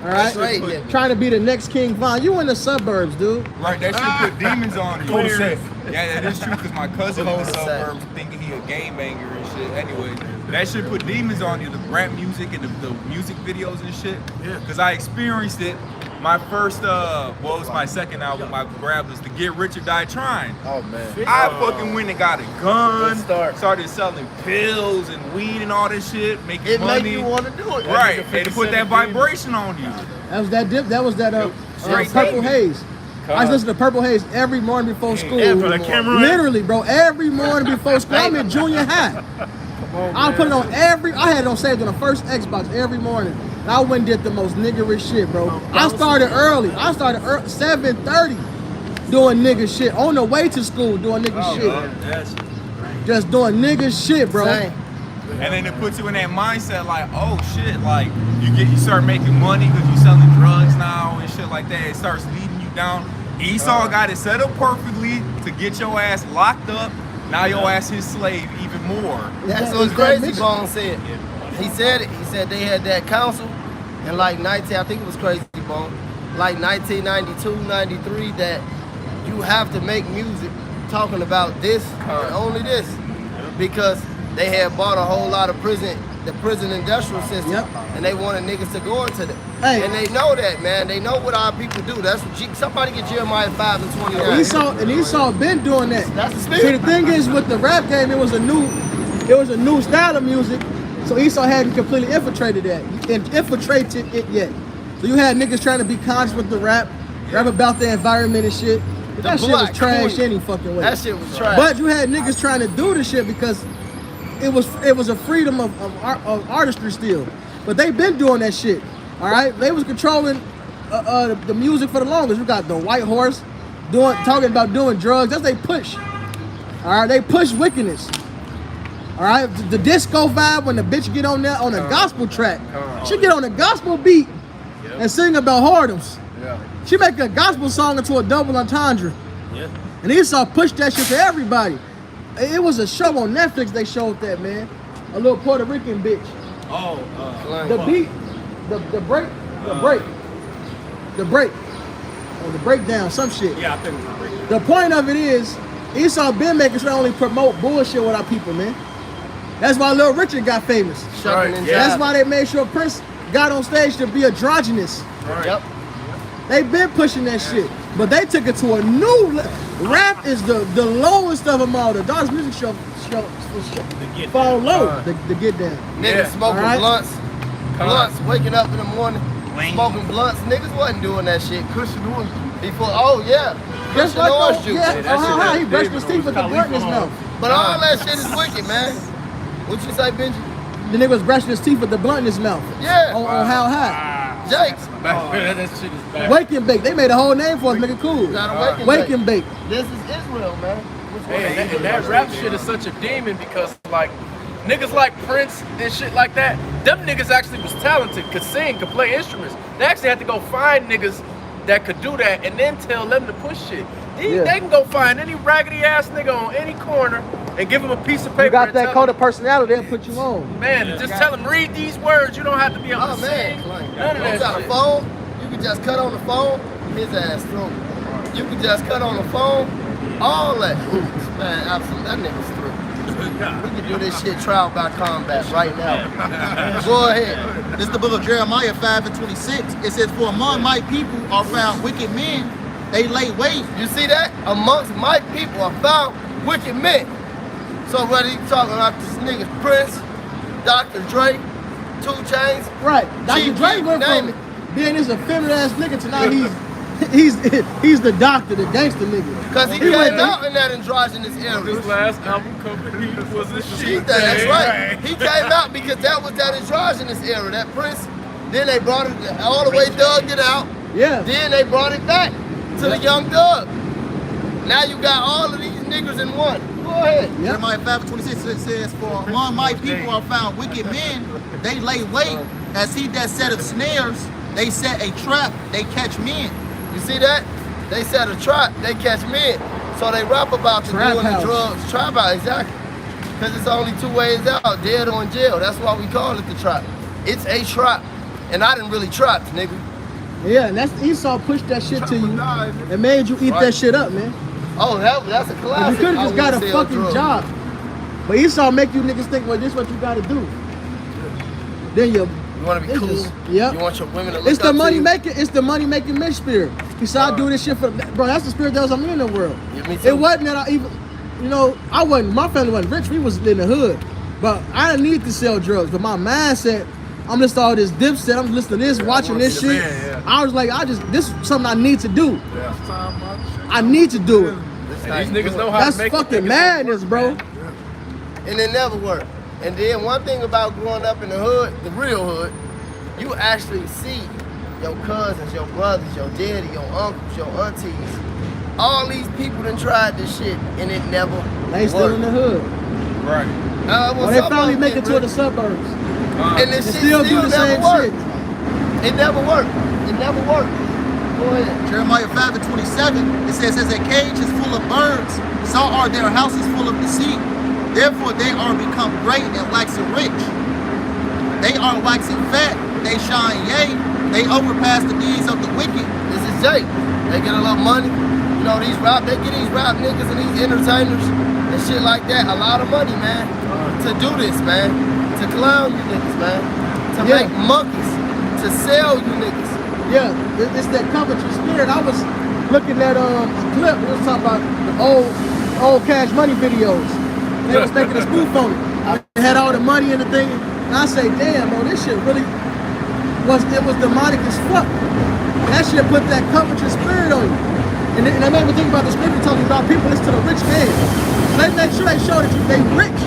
All right, Straight nigga. trying to be the next King Von. You in the suburbs, dude. Right, that shit put demons on you. Cul-de-sac. Yeah, that is true, because my cousin in the Cul-de-sac. suburbs thinking he a game banger and shit. Anyway, that shit put demons on you, the rap music and the music videos and shit. Yeah. Because I experienced it. My first, it was my second album I grabbed was the Get Rich or Die Trying. Oh man. I fucking went and got a gun, Good start. started selling pills and weed and all this shit, making It money. make you want to do it. Right, and put that vibration on you. That was that dip. That was that Straight Purple demon. Haze. I used to listen to Purple Haze every morning before school. Every morning. Literally, bro, every morning before school. I'm in junior high. I put it on I had it on saved on the first Xbox every morning. And I went and did the most niggerish shit, bro. I started early. I started 7:30 doing nigga shit. On the way to school doing nigga shit. Just doing nigga shit, bro. Same. And then it puts you in that mindset like, oh shit, like you start making money because you're selling drugs now and shit like that. It starts leading you down. Esau got it set up perfectly to get your ass locked up. Now your ass his slave even more. That's Is what that Crazy mixed? Bone said. He said it. He said they had that council in like I think it was Crazy Bone, like 1992, 93, that you have to make music talking about this and only this, because they had bought a whole lot of prison the prison industrial system, Yep. and they wanted niggas to go into them. Hey. And they know that, man. They know what our people do. That's what somebody get Jeremiah 5:29. Esau been doing that. That's the See, spirit. the thing is with the rap game, it was a new style of music. So Esau hadn't completely infiltrated it yet. So you had niggas trying to be conscious with the rap about the environment and shit. But that shit was black trash queen. any fucking way. That shit was trash. But you had niggas trying to do the shit because it was a freedom of artistry still. But they been doing that shit. All right, they was controlling the music for the longest. You got the White Horse talking about doing drugs. That's they push. All right, they push wickedness. All right, the disco vibe when the bitch get on there on a gospel track. She get on a gospel beat and sing about whoredoms. Yeah. She make a gospel song into a double entendre. Yeah. And Esau pushed that shit to everybody. It was a show on Netflix they showed that, man. A little Puerto Rican bitch. Oh, The beat, the breakdown, some shit. yeah, I think it's great. The point of it is, Esau been making sure to only promote bullshit with our people, man. That's why Lil Richard got famous. Shucking and That's jiving. why they made sure Prince got on stage to be androgynous. Yep. They been pushing that shit, but they took it to a new rap is the lowest of them all. The Dance Music Show fall low to get down. Niggas smoking Alright. blunts, waking up in the morning, smoking blunts. Niggas wasn't doing that shit. Cushion orange before. Oh yeah, Just cushion like orange juice. how he brushed his teeth with the blunt in his mouth. But all that shit is wicked, man. What you say, Benji? The nigga was brushing his teeth with the blunt in his mouth. Yeah. On How High. Jake. That shit is bad. Wake and Bake. They made a whole name for us, nigga. Cool. Gotta Wake and Bake. This is Israel, man. Which one? Hey, and that rap shit is such a demon because like niggas like Prince and shit like that, them niggas actually was talented, could sing, could play instruments. They actually had to go find niggas that could do that and then tell them to push shit. They can go find any raggedy ass nigga on any corner and give him a piece of paper. You got and that tell code him, of personality, they'll put you on. man, just tell him read these words. You don't have to be able Oh to man, sing. like, None of you that got a shit. phone, you can just cut on the phone, his ass through. You can just cut on the phone, all that. Man, absolutely, that nigga's through. We can do this shit trial by combat right now. Go ahead. This is the book of Jeremiah 5:26. It says, "For among my people are found wicked men. They lay wait." You see that? Amongst my people are found wicked men. So whether you talking about this nigga Prince, Dr. Dre, 2 Chainz, Right. Dr. Chief Dre Keef, went name from being this effeminate ass nigga to now he's the doctor, the gangster nigga. because he came out in that androgynous era. His last album cover, he was a shit. That's right. He came out because that was that androgynous era, that Prince. Then they brought it all the way, thugged it out. Yeah. Then they brought it back to the young Doug. Now you got all of these niggas in one. Go ahead. Yep. Jeremiah 5:26 it says, "For among my people are found wicked men. They lay wait, as he that setteth snares. They set a trap. They catch men." You see that? They set a trap, they catch men. So they rap about the Trap doing house. the drugs. Trap out, exactly. Because it's only 2 ways out, dead or in jail. That's why we call it the trap. It's a trap. And I didn't really trap, nigga. Yeah, and that's Esau pushed that shit to you and made you eat Right. that shit up, man. Oh, that's a You classic. could have just I got a wouldn't sell fucking drugs. job. But Esau make you niggas think, well, this is what you gotta do. Then You want to be it's cool. just- yep. You want your women to look it's the up to money you. making, it's the money making Mitch spirit. He said, I do this shit for, bro, that's the spirit that was on me in the world. Yeah, me too. It wasn't that I even, I wasn't, my family wasn't rich, we was in the hood. But I didn't need to sell drugs. But my mindset, I'm listening to all this Dipset, I'm listening to this, watching this shit. I was like, this is something I need to do. I need to do it. These niggas know how That's to make fucking madness, bro. And it never worked. And then one thing about growing up in the hood, the real hood, you actually see your cousins, your brothers, your daddy, your uncles, your aunties. All these people done tried this shit and it never They still in the hood. Right. Or they finally make it to the suburbs. And this And shit still do the never same worked. shit. It never worked. It never worked. Go ahead. Jeremiah 5:27, it says, "As a cage is full of birds, so are their houses full of deceit. Therefore they are become great and waxing rich. They are waxing fat, they shine, yea, they overpass the deeds of the wicked." This is Jake. They get a little money. You know, they get these rap niggas and these entertainers and shit like that a lot of money, man, to do this, man. to clown you niggas, man. To make monkeys, to sell you niggas. Yeah, it's that covetous spirit. I was looking at a clip. We was talking about the old Cash Money videos. They was making a spoof on it. They had all the money in the thing. And I say, damn, bro, this shit really was demonic as fuck. That shit put that covetous spirit on you. And I made me think about the scripture talking about people listen to the rich man. They make sure they show that they rich.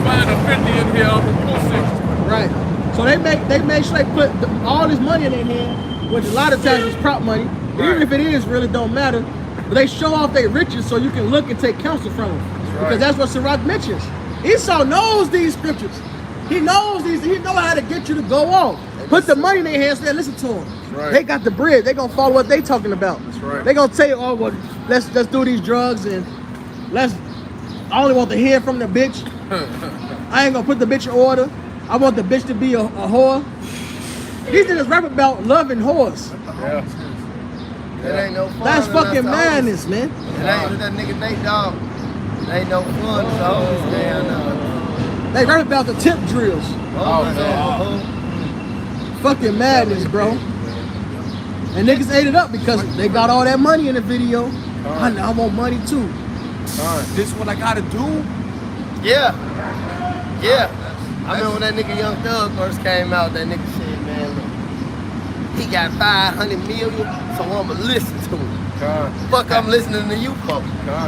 Find a 50 in here, I'm gonna pull 60. Right. So they make sure they put all this money in their hand, which a lot of times is prop money. Right. Even if it is, really don't matter. But they show off their riches so you can look and take counsel from them. Because that's what Sirach mentions. Esau knows these scriptures. He knows these. He knows how to get you to go off. Put the money in their hands and listen to them. Right. They got the bread. They gonna follow what they talking about. That's right. They gonna tell you, oh well, let's do these drugs and I only want to hear from the bitch. I ain't gonna put the bitch in order. I want the bitch to be a whore. These niggas rap about loving whores. Yeah. It ain't no fun. That's fucking madness, man. It ain't that nigga Nate Dogg. It ain't no fun, so they rap about the tip drills. Oh, man. Fucking madness, bro. And niggas ate it up because they got all that money in the video. I want money too. This what I gotta do? Yeah. Yeah. I remember when that nigga Young Thug first came out, that nigga said, man, look, he got 500 million, so I'ma listen to him. Fuck, I'm listening to you, fuck.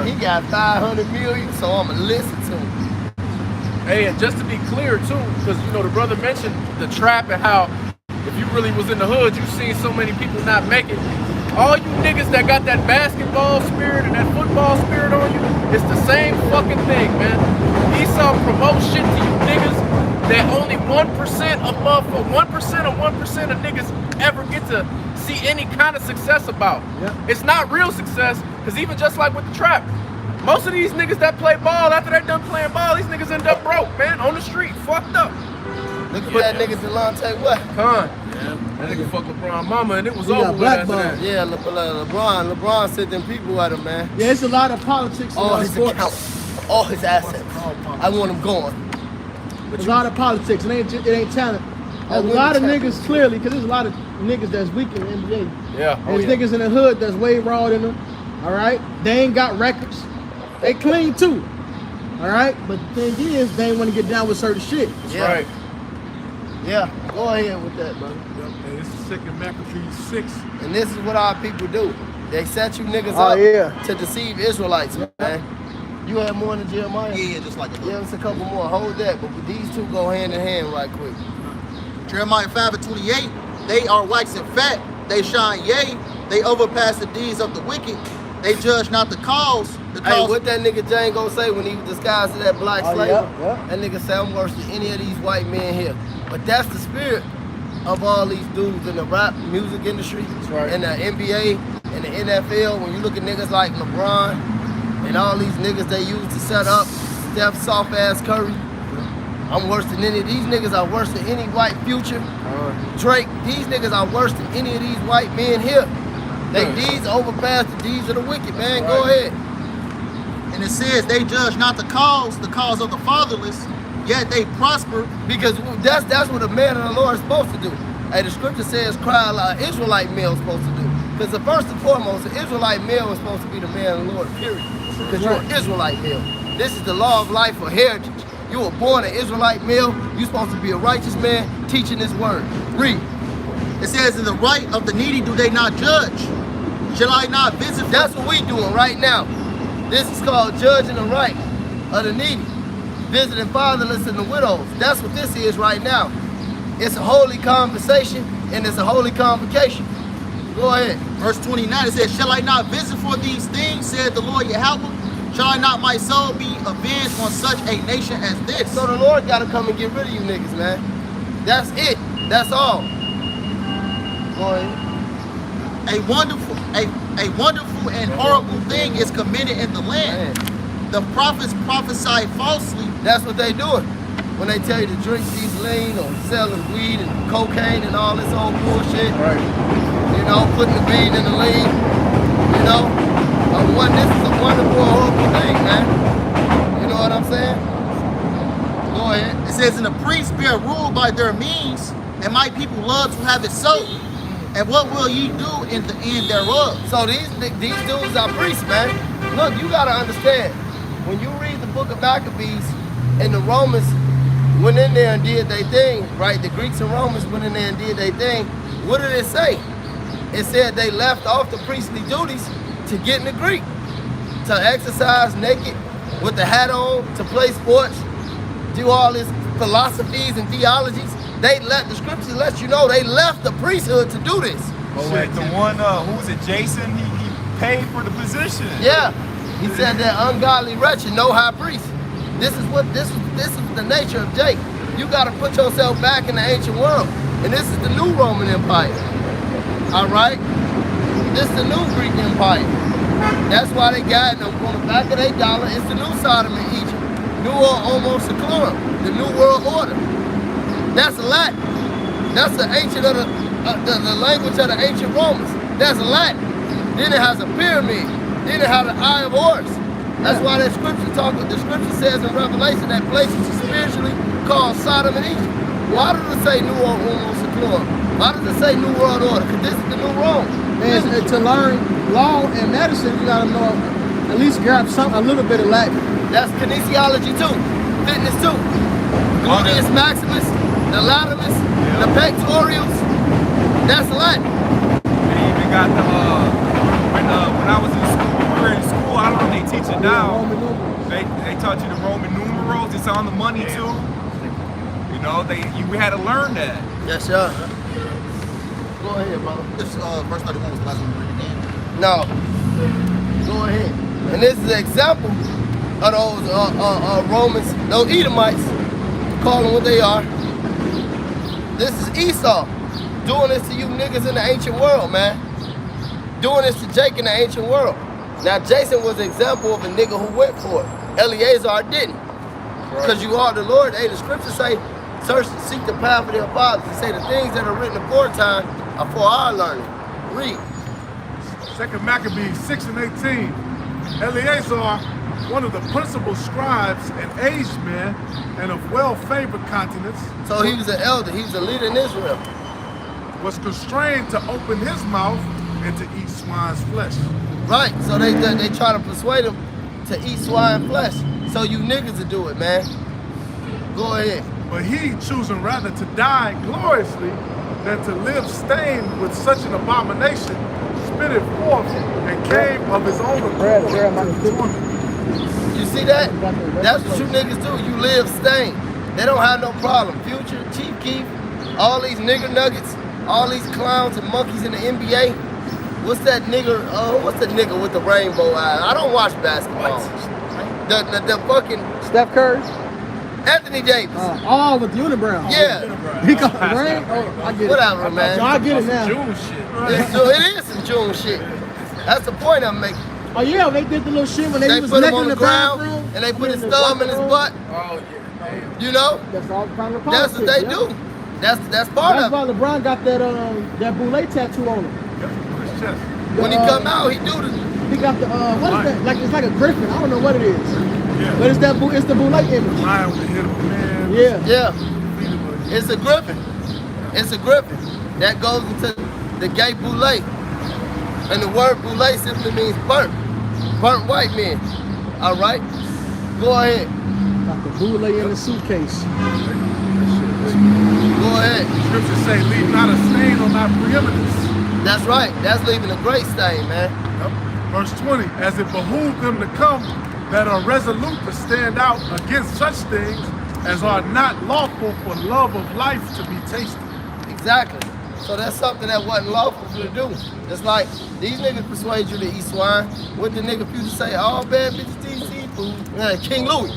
He got 500 million, so I'ma listen to him. Hey, and just to be clear too, because you know the brother mentioned the trap and how if you really was in the hood, you seen so many people not make it. All you niggas that got that basketball spirit and that football spirit on you, it's the same fucking thing, man. Esau promotes shit to you niggas that only 1% of 1% of niggas ever get to see any kind of success about. Yep. It's not real success, because even just like with the trap, most of these niggas that play ball, after they done playing ball, these niggas end up broke, man, on the street, fucked up. Look at that nigga Delonte West. That nigga fucked LeBron mama and it was over with black after that. Yeah, LeBron sent them people at him, man. Yeah, it's a lot of politics in All his sports. accounts, all his assets. I want him gone. There's a lot of politics. It ain't talent. There's a lot of niggas clearly, because there's a lot of niggas that's weak in the NBA. Yeah. There's niggas in the hood that's way raw than them. All right, they ain't got records. They clean too. All right, but the thing is, they ain't want to get down with certain shit. That's right. Yeah, go ahead with that, brother. Hey, this is Second McAfee 6. And this is what our people do. They set you niggas up to deceive Israelites, man. You had more than Jeremiah? Yeah, just like Yeah, it's a couple more. Hold that, but these two go hand in hand right quick. Jeremiah 5:28, they are wax and fat, they shine yea, they overpass the deeds of the wicked, they judge not the cause. Hey, what that nigga Jane gonna say when he was disguised as that black slave? That nigga say, I'm worse than any of these white men here. But that's the spirit of all these dudes in the rap music industry, in the NBA, in the NFL. When you look at niggas like LeBron and all these niggas they use to set up Steph soft ass Curry, I'm worse than any of these niggas are worse than any white Future. Drake, these niggas are worse than any of these white men here. They deeds overpass the deeds of the wicked, man. Go ahead. And it says they judge not the cause of the fatherless, yet they prosper. Because that's what a man of the Lord is supposed to do. Hey, the scripture says cry like Israelite male is supposed to do. Because the first and foremost, the Israelite male is supposed to be the man of the Lord, period. Because you're an Israelite male. This is the law of life for heritage. You were born an Israelite male. You're supposed to be a righteous man teaching this word. Read. It says, in the right of the needy do they not judge? Shall I not visit? That's what we doing right now. This is called judging the right of the needy. Visiting fatherless and the widows. That's what this is right now. It's a holy conversation and it's a holy convocation. Go ahead. Verse 29, it says, shall I not visit for these things, said the Lord Yahweh? Shall I not my soul be avenged on such a nation as this? So the Lord got to come and get rid of you niggas, man. That's it. That's all. Go ahead. A wonderful and horrible thing is committed in the land. Man. The prophets prophesy falsely. That's what they doing. When they tell you to drink these lean or selling weed and cocaine and all this old bullshit. Right. You know, putting the weed in the lean. You know, this is a wonderful, horrible thing, man. You know what I'm saying? Go ahead. It says, and the priests bear rule by their means, and my people love to have it so. And what will ye do in the end thereof? So these dudes are priests, man. Look, you gotta understand. When you read the book of Maccabees and the Romans went in there and did their thing, right? The Greeks and Romans went in there and did their thing. What did it say? It said they left off the priestly duties to get in the Greek, to exercise naked with the hat on, to play sports, do all these philosophies and theologies. They let the scriptures let you know they left the priesthood to do this. Oh, wait, the one, who was it, Jason? He paid for the position. Yeah, he said that ungodly wretched, no high priest. This is the nature of Jake. You got to put yourself back in the ancient world, and this is the new Roman Empire. All right, this is the new Greek Empire. That's why they got on the back of their dollar. It's the new Sodom and Egypt, New Homo Seclorum, the New World Order. That's Latin. That's the ancient of the language of the ancient Romans. That's Latin. Then it has a pyramid. Then it has an eye of Horus. That's why the scripture says in Revelation that place is spiritually called Sodom and Egypt. Why does it say New Homo Seclorum? Why does it say New World Order? Because this is the new Rome. And to learn law and medicine, you gotta know at least grab a little bit of Latin. That's kinesiology too. Fitness too. Gluteus maximus, the latimus, the pectorials. That's Latin. They even got the when I was in school, we were in school. I don't know if they teach it now. They taught you the Roman numerals. It's on the money too. You know, we had to learn that. Yes, sir. Go ahead, brother. This verse 31 was the last one we read again. No. Go ahead. And this is an example of those Romans, those Edomites, call them what they are. This is Esau doing this to you niggas in the ancient world, man. Doing this to Jake in the ancient world. Now, Jason was an example of a nigga who went for it. Eleazar didn't. Because you are the Lord. Hey, the scriptures say, search and seek the path of their fathers. They say the things that are written aforetime are for our learning. Read. 2 Maccabees 6 and 18. Eleazar, one of the principal scribes and aged men and of well-favored countenance. So he was an elder. He was a leader in Israel. Was constrained to open his mouth and to eat swine's flesh. Right. So they try to persuade him to eat swine flesh. So you niggas will do it, man. Go ahead. But he choosing rather to die gloriously than to live stained with such an abomination, spit it forth and came of his own accord to the torment. You see that? That's what you niggas do. You live stained. They don't have no problem. Future, Chief Keef, all these nigger nuggets, all these clowns and monkeys in the NBA. What's that nigger? What's the nigga with the rainbow eyes? I don't watch basketball. The fucking Steph Curry? Anthony Davis. With the unibrow. Yeah. He got the rain. Oh, I get it. Whatever, man. So I get it now. June shit. It is some June shit. That's the point I'm making. Oh yeah, they did the little shit when They was put him naked on in the the ground bathroom. and they put his thumb in his butt. Oh, yeah. You know? That's all kind of That's what they do. That's part That's of why it. LeBron got that boule tattoo on him. His chest. When he come out, he do this. He got the what is that? Like it's like a griffin. I don't know what it is. Yeah. But it's the boule image. Lion with the head of a man. Yeah. Yeah. It's a griffin. It's a griffin. That goes into the gay boule. And the word boule simply means burnt. Burnt white men. All right? Go ahead. Got the boule in the suitcase. Go ahead. Scriptures say, leave not a stain on thy preeminence. That's right. That's leaving a great stain, man. Yep. Verse 20, as it behooved them to come that are resolute to stand out against such things as are not lawful for love of life to be tasted. Exactly. So that's something that wasn't lawful for you to do. It's like these niggas persuade you to eat swine. What the nigga future say? All bad bitches eat seafood. King Louis.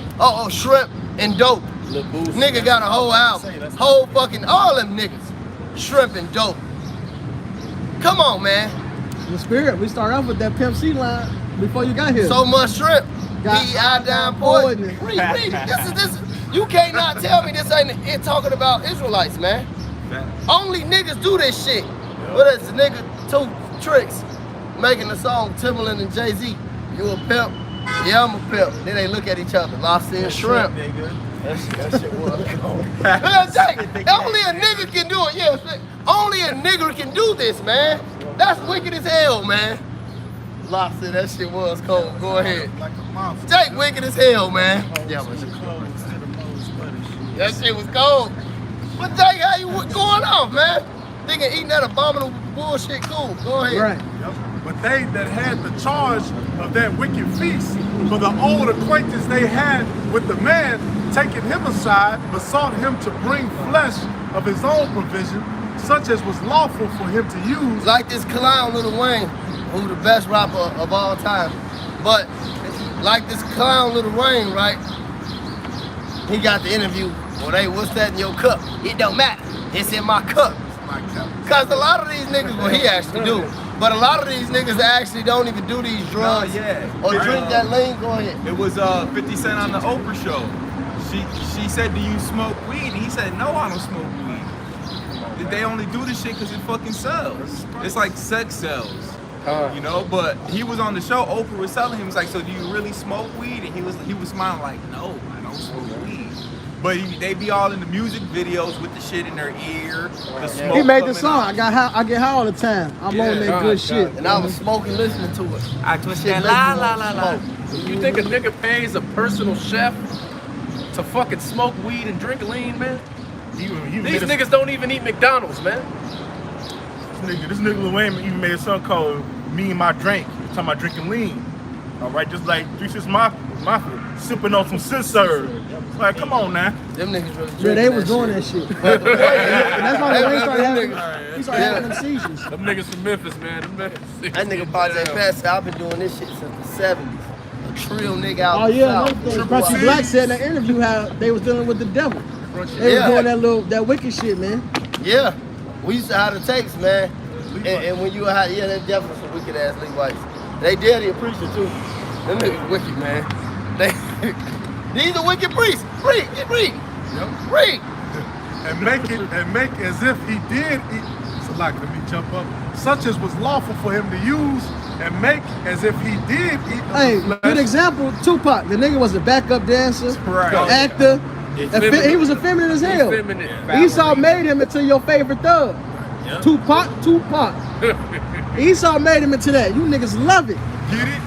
Shrimp and dope. Nigga got a whole album. Whole fucking, all them niggas. Shrimp and dope. Come on, man. The spirit. We start off with that Pimp C line before you got here. So much shrimp. Got iodine poison. Read. This is, you can't not tell me this ain't it talking about Israelites, man. Only niggas do this shit. What is the nigga 2 Tricks making the song Timbaland and Jay-Z? You a pimp? Yeah, I'm a pimp. Then they look at each other. Lobster and shrimp. That shit was cold. Only a nigga can do it. Yeah, only a nigga can do this, man. That's wicked as hell, man. Locke said that shit was cold. Go ahead. Jake wicked as hell, man. Yeah, but that shit was cold. But Jake, how you going off, man? Nigga eating that abominable bullshit cool. Go ahead. Right. But they that had the charge of that wicked feast, for the old acquaintance they had with the man, taking him aside, besought him to bring flesh of his own provision, such as was lawful for him to use. Like this clown Lil Wayne, who the best rapper of all time. But like this clown Lil Wayne, right? He got the interview. Well, hey, what's that in your cup? It don't matter. It's in my cup. Cause a lot of these niggas, well, he actually do. But a lot of these niggas actually don't even do these drugs or drink that lean. Go ahead. It was 50 Cent on the Oprah show. She said, do you smoke weed? And he said, no, I don't smoke weed. They only do this shit because it fucking sells. It's like sex sells. You know, but he was on the show. Oprah was telling him, like, so do you really smoke weed? And he was smiling like, no, I don't smoke weed. But they be all in the music videos with the shit in their ear. The smoke He made the coming song. out. I get high all the time. I'm on that good shit. And I was smoking listening to it. I twist Shit that make la me la wanna la la. smoke. You think a nigga pays a personal chef to fucking smoke weed and drink lean, man? These niggas don't even eat McDonald's, man. This nigga Lil Wayne even made a song called Me and My Drink. He's talking about drinking lean. All right, just like 3 6 Mafia, sipping on some Sin-Serve. Like, come on now. Them niggas really Yeah, they drinking was that doing shit. that shit. And that's why Wayne started having, he started Yeah. having them seizures. Them niggas from Memphis, man. Them niggas. That nigga Project Fast said, I've been doing this shit since the 70s. A trill nigga out Oh the yeah, South. another thing. Triple Punchy R. Black said in that interview how they was dealing with the devil. They Yeah. was doing that wicked shit, man. Yeah, we used to have the tapes, man. And when you were high, yeah, they definitely some wicked ass Levites. They did the preacher too. Them niggas wicked, man. These are wicked priests. Read. And make as if he did eat. So like, let me jump up. Such as was lawful for him to use, and make as if he did eat. Hey, good example, Tupac. The nigga was a backup dancer, Right. actor. He was effeminate as hell. Esau made him into your favorite thug. Yeah. Tupac. Esau made him into that. You niggas love it. Get it?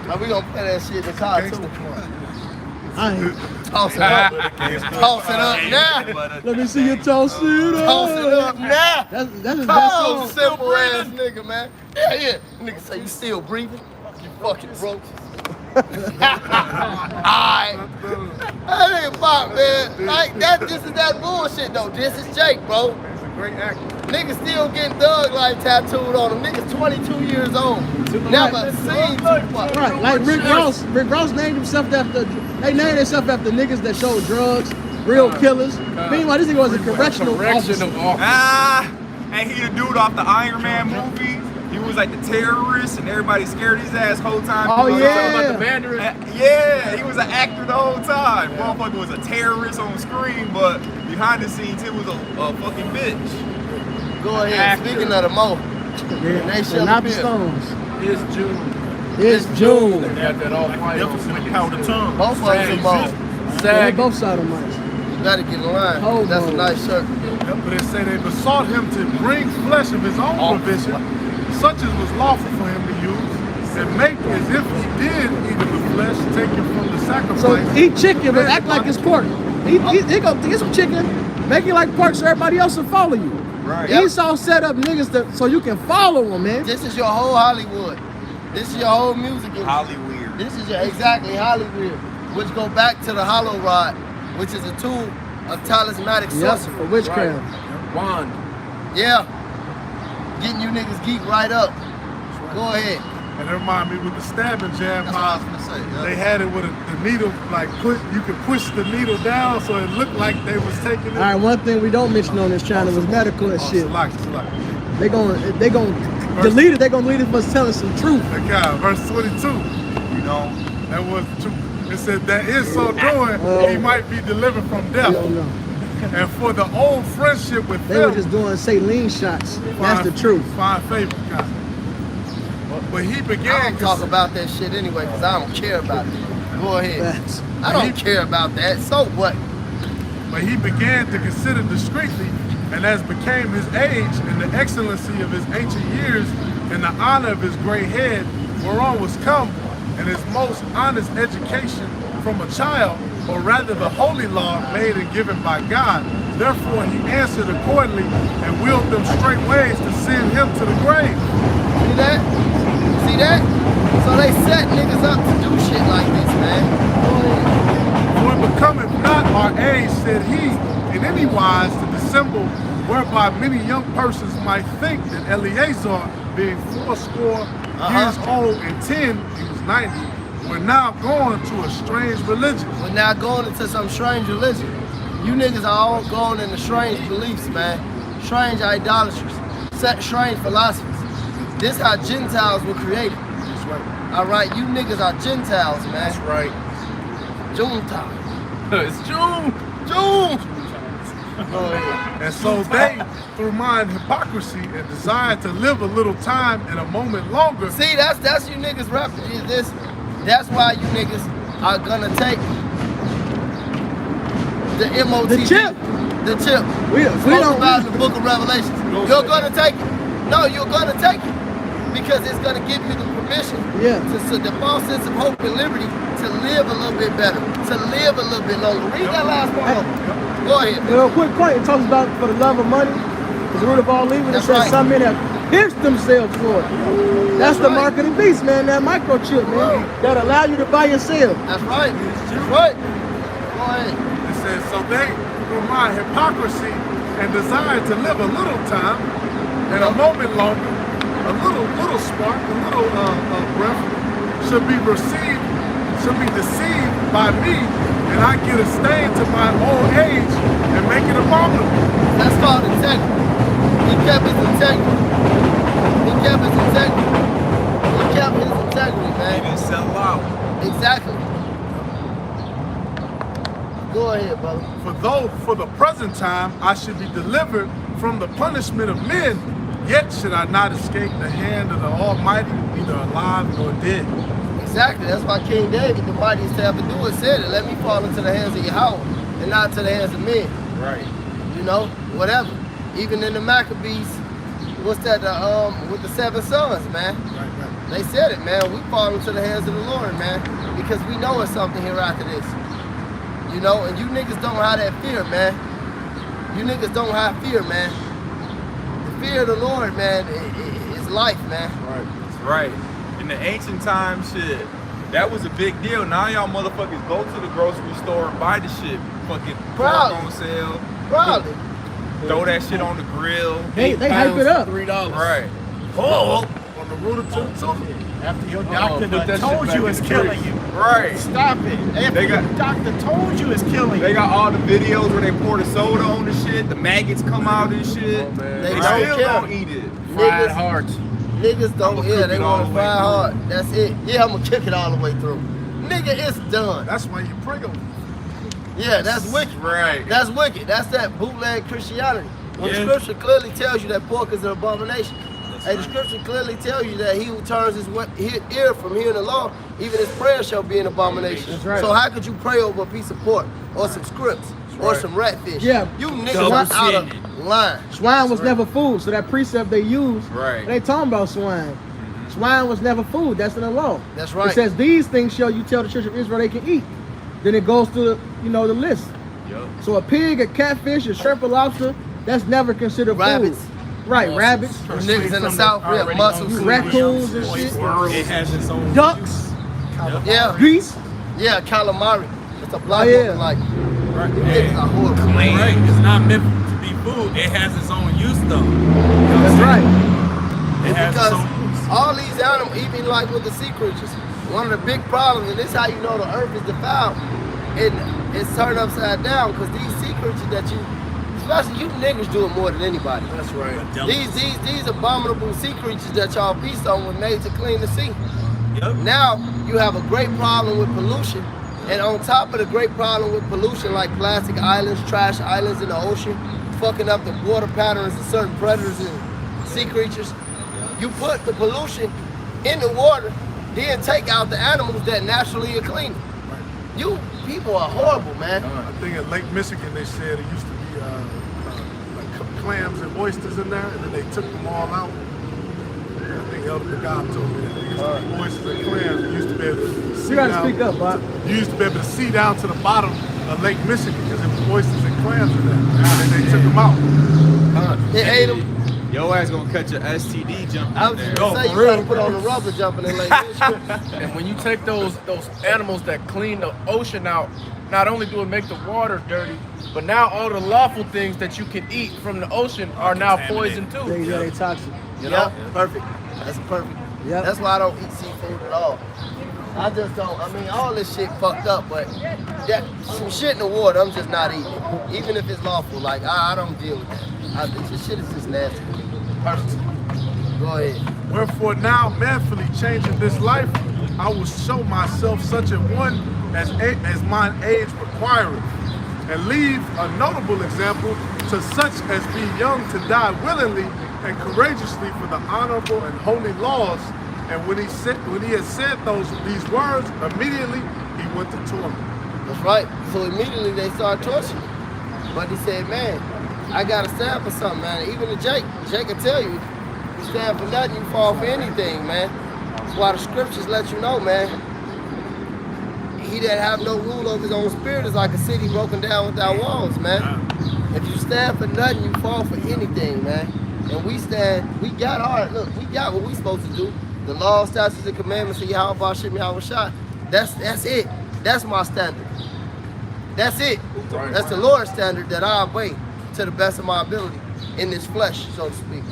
Now we gonna play that shit in the car too. I ain't. Toss it up. Toss it up now. Let me see you toss it up. Toss it up now. That's his best Oh, song. simple ass nigga, man. Yeah. Nigga say you still breathing? You fucking broke. Alright. That nigga Pop, man. Like that, this is that bullshit though. This is Jake, bro. He's a great actor. Niggas still getting Thug Life tattooed on them. Niggas 22 years old. Never seen Tupac. Right, like Rick Ross. Rick Ross named himself after. They named themselves after niggas that showed drugs, real killers. Meanwhile, this nigga was a correctional officer. And he the dude off the Iron Man movie. He was like the terrorist, and everybody scared his ass whole time. Oh, He was yeah. talking about the Mandarin. Yeah, he was an actor the whole time. Motherfucker was a terrorist on screen, but behind the scenes, he was a fucking bitch. Go ahead. Speaking of the Mo, they And not the Bill. Stones. It's June. It's June. They got that all white on. Definitely powder tongue. Both of them Mo. They Sag. both sodomites. You gotta get in line. Oh, That's a Mo. nice shirt. But it say they besought him to bring flesh of his own provision, such as was lawful for him to use, and make as if he did eat of the flesh taken from the sacrifice. So eat chicken, but act like it's pork. He go get some chicken, make it like pork so everybody else will follow you. Right. Esau set up niggas so you can follow them, man. This is your whole Hollywood. This is your whole music industry. Hollyweird. This is your exactly Hollywood, which go back to the hollow rod, which is a tool of talismanic Yes, sorcery. for witchcraft. Wand. Yeah. Getting you niggas geek right up. Go ahead. And it remind me with the stabbing jab, That's what I was gonna say. Yeah. they had it with the needle, like you could push the needle down so it looked like they was taking it. All right, one thing we don't mention on this channel was medical and shit. Select. They gonna delete it. They gonna delete it for telling some truth. That guy, verse 22, you know, that was the truth. It said that is so doing, he might be delivered from death. We don't know. And for the old friendship with They were them, just doing saline shots. That's the truth. Find favor, God. But he I began don't talk about that shit anyway, because I don't care about it. Go ahead. Facts. I don't care about that. So what? But he began to consider discreetly, and as became his age and the excellency of his ancient years and the honor of his gray head, whereon was come, and his most honest education from a child, or rather the holy law made and given by God. Therefore he answered accordingly and willed them straight ways to send him to the grave. See that? See that? So they set niggas up to do shit like this, man. Go ahead. For it becometh not our age, said he, in any wise to dissemble, whereby many young persons might think that Eleazar, being 80 years old and 10, he was 90, were now going to a strange religion. We're now going into some strange religion. You niggas are all going into strange beliefs, man. Strange idolatries, strange philosophies. This is how Gentiles were created. That's right. All right, you niggas are Gentiles, man. That's right. Gentile. It's June. Go ahead. And so they, through mind hypocrisy and desire to live a little time and a moment longer. See, that's you niggas rapping. This. That's why you niggas are gonna take the MOTV. The chip. The chip. We Spoken don't. about in the book of Revelations. You're gonna take it. No, you're gonna take it. Because it's gonna give you the permission to the false sense of hope and liberty to live a little bit better, to live a little bit longer. Read that last part. Go ahead, man. You know, quick point. It talks about for the love of money is the root of all evil. It That's says right. some men have pierced themselves for it. That's the mark of the beast, man. That microchip, man, that allow you to buy yourself. That's right. That's right. Go ahead. It says, so they, through my hypocrisy and desire to live a little time and a moment longer, a little spark, a little breath, should be deceived by me, and I get a stain to my old age and make it abominable. That's called integrity. He kept his integrity. He kept his integrity. He kept his integrity, man. He didn't sell out. Exactly. Go ahead, brother. For though for the present time I should be delivered from the punishment of men, yet should I not escape the hand of the Almighty, either alive nor dead. Exactly. That's why King David, the mightiest to ever do it, said it. Let me fall into the hands of Yahweh and not to the hands of men. Right. You know, whatever. Even in the Maccabees, what's that? With the 7 sons, man. Right. They said it, man. We fall into the hands of the Lord, man, because we know it's something here after this. You know, and you niggas don't have that fear, man. You niggas don't have fear, man. The fear of the Lord, man, is life, man. Right. In the ancient times, shit, that was a big deal. Now y'all motherfuckers go to the grocery store and buy the shit. Fucking pork on sale. Proudly. Throw that shit on the grill. They hype it up. $3. Right. Oh, on the road to After your doctor told you it's killing you. Right. Stop it. After your doctor told you it's killing you. They got all the videos where they pour the soda on the shit, the maggots come out and shit. They They don't still care. don't eat it. Fried hearts. Niggas don't, I'ma yeah, cook they it all want the to way fry through. hard. That's it. Yeah, I'm gonna kick it all the way through. Nigga, it's done. That's why you pray over. Yeah, that's wicked. Right. That's wicked. That's that bootleg Christianity. When the scripture clearly tells you that pork is an abomination. And the scripture clearly tells you that he who turns his ear from hearing the law, even his prayer shall be an abomination. That's right. So how could you pray over a piece of pork or some scripts or some ratfish? Yeah. You niggas are out of line. Swine was never food, so that precept they use, Right. they talking about swine. Swine was never food. That's in the law. That's right. It says these things shall you tell the children of Israel they can eat. Then it goes through the list. Yep. So a pig, a catfish, a shrimp, a lobster, that's never considered Rabbits. food. Right, rabbits, You niggas in the south, we have mussels. raccoons and shit, It has its own ducks, Yeah, geese. yeah, calamari. It's a block yeah. like. Right. You niggas are horrible. Right. It's not meant to be food. It has its own use though. That's right. It has its Because own use. all these animals, even like with the sea creatures, one of the big problems, and this is how you know the earth is defiled, and it's turned upside down because these sea creatures that you, especially you niggas do it more than anybody. That's right. These abominable sea creatures that y'all feast on were made to clean the sea. Yep. Now you have a great problem with pollution, and on top of the great problem with pollution, like plastic islands, trash islands in the ocean, fucking up the water patterns of certain predators and sea creatures, you put the pollution in the water, then take out the animals that naturally are clean. You people are horrible, man. I think at Lake Michigan they said it used to be like clams and oysters in there, and then they took them all out. I think Elder McGobb told me that there used to be oysters and clams. You used to be able to see You gotta down. speak up, Bob. You used to be able to see down to the bottom of Lake Michigan because there was oysters and clams in there, and then they took them out. They ate them. Your ass gonna catch your STD jumping I was in just there. gonna say you gotta put on the rubber jumping in Lake Michigan. And when you take those animals that clean the ocean out, not only do it make the water dirty, but now all the lawful things that you can eat from the ocean are now poison too. Yeah, they toxic. You know? Perfect. That's perfect. Yep. That's why I don't eat seafood at all. I just don't. I mean, all this shit fucked up, but that some shit in the water, I'm just not eating it. Even if it's lawful, like I don't deal with that. This shit is just nasty. Personally. Go ahead. Wherefore now, manfully changing this life, I will show myself such a one as mine age requireth, and leave a notable example to such as be young to die willingly and courageously for the honorable and holy laws. And when he had said these words, immediately he went to torment. That's right. So immediately they started torturing me. But he said, man, I gotta stand for something, man. Even to Jake will tell you, you stand for nothing, you fall for anything, man. That's why the scriptures let you know, man. He that have no rule over his own spirit is like a city broken down without walls, man. If you stand for nothing, you fall for anything, man. And we got what we supposed to do. The law, statutes, and commandments of Yahweh Bashim Yahweh Shai. That's it. That's my standard. That's it. That's the Lord's standard that I obey to the best of my ability in this flesh, so to speak.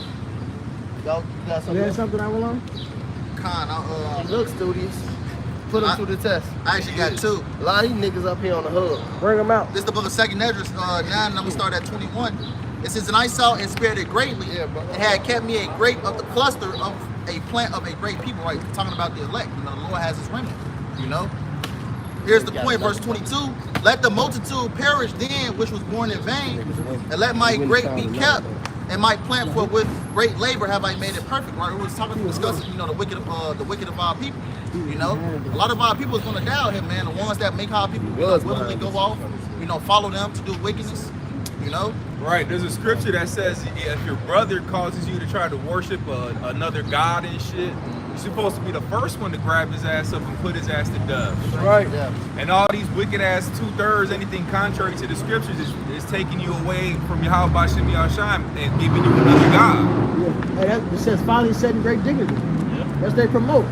Y'all got something? There's something I will learn? He looks studious. Put him through the test. I actually got two. A lot of these niggas up here on the hub. Bring them out. This is the book of 2nd Esdras 9, and I'm gonna start at 21. It says, and I saw and spared it greatly, and had kept me a grape of the cluster of a plant of a great people, right? Talking about the elect, you know, the Lord has his remnant, you know? Here's the point, verse 22. Let the multitude perish then, which was born in vain, and let my grape be kept, and my plant for with great labor have I made it perfect, right? We was discussing, you know, the wicked of our people, you know? A lot of our people is gonna die out here, man. The ones that make our people willingly go off, you know, follow them to do wickedness, you know? Right, there's a scripture that says if your brother causes you to try to worship another god and shit, you're supposed to be the first one to grab his ass up and put his ass to death. Right. Yeah. And all these wicked ass 2/3, anything contrary to the scriptures is taking you away from Yahweh Bashim Yahshai and giving you another god. Yeah. Hey, it says finally setting great dignity. That's they promote.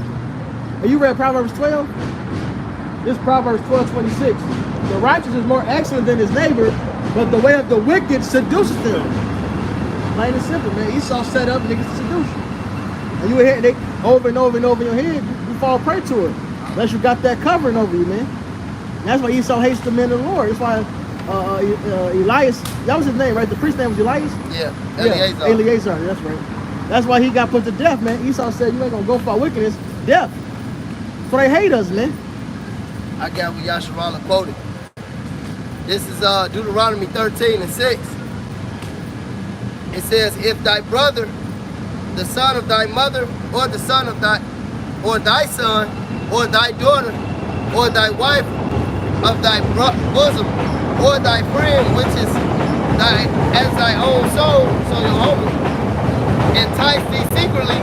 And you read Proverbs 12? This is Proverbs 12:26. The righteous is more excellent than his neighbor, but the way of the wicked seduces them. Plain and simple, man. Esau set up niggas to seduce you. And you hear they over and over and over in your head, you fall prey to it. Unless you got that covering over you, man. And that's why Esau hates the men of the Lord. That's why Elias, that was his name, right? The priest's name was Elias? Yeah, Eleazar. Yeah, Eleazar, that's right. That's why he got put to death, man. Esau said, you ain't gonna go for our wickedness, death. So they hate us, man. I got what Yasharallah quoted. This is Deuteronomy 13:6. It says, if thy brother, the son of thy mother, or the son of thy son, or thy daughter, or thy wife of thy bosom, or thy friend, which is as thy own soul, so your homie, entice thee secretly,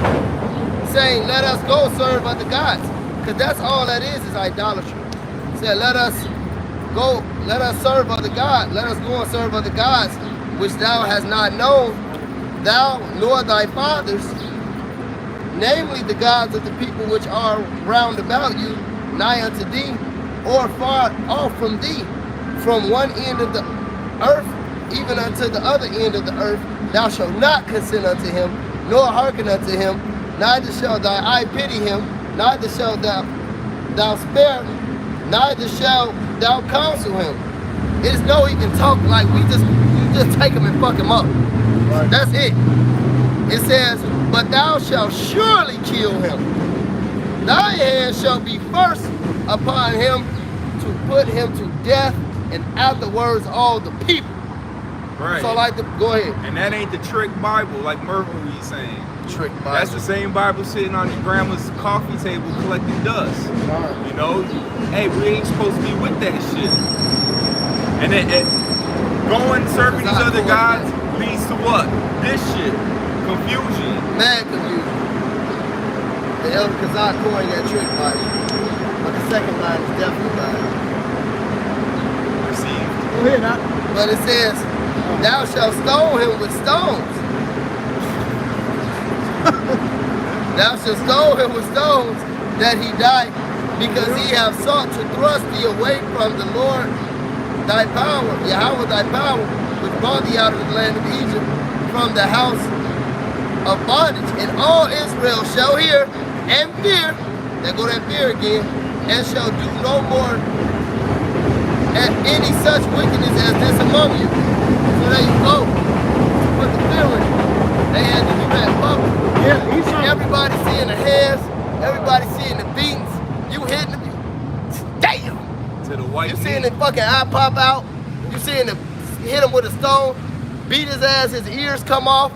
saying, let us go serve other gods. Because that's all that is idolatry. Said, let us serve other gods. Let us go and serve other gods, which thou hast not known, thou nor thy fathers, namely the gods of the people which are round about you, nigh unto thee, or far off from thee, from one end of the earth, even unto the other end of the earth. Thou shalt not consent unto him, nor hearken unto him, neither shall thy eye pity him, neither shall thou spare, neither shall thou counsel him. It's no he can talk like you just take him and fuck him up. Right. That's it. It says, but thou shalt surely kill him. Thy hand shall be first upon him to put him to death, and afterwards all the people. Right. So like, go ahead. And that ain't the trick Bible, like Mercury saying. Trick Bible. That's the same Bible sitting on your grandma's coffee table collecting dust. You know, hey, we ain't supposed to be with that shit. And then going serving these other gods leads to what? This shit. Confusion. Mad confusion. The Elder Kazak coined that trick Bible. But the second line is definitely Bible. Received. Go ahead, now. But it says, thou shalt stone him with stones. Thou shalt stone him with stones that he die, because he have sought to thrust thee away from the Lord thy power, Yahweh thy power, which brought thee out of the land of Egypt, from the house of bondage. And all Israel shall hear and fear, there go that fear again, and shall do no more at any such wickedness as this among you. So there you go. Put the fear in it. They had to do that public. Yeah, Esau. Everybody seeing the hands, everybody seeing the beatings. You hitting them. Damn. To the white You seeing meat. the fucking eye pop out. You seeing the hit him with a stone, beat his ass, his ears come off,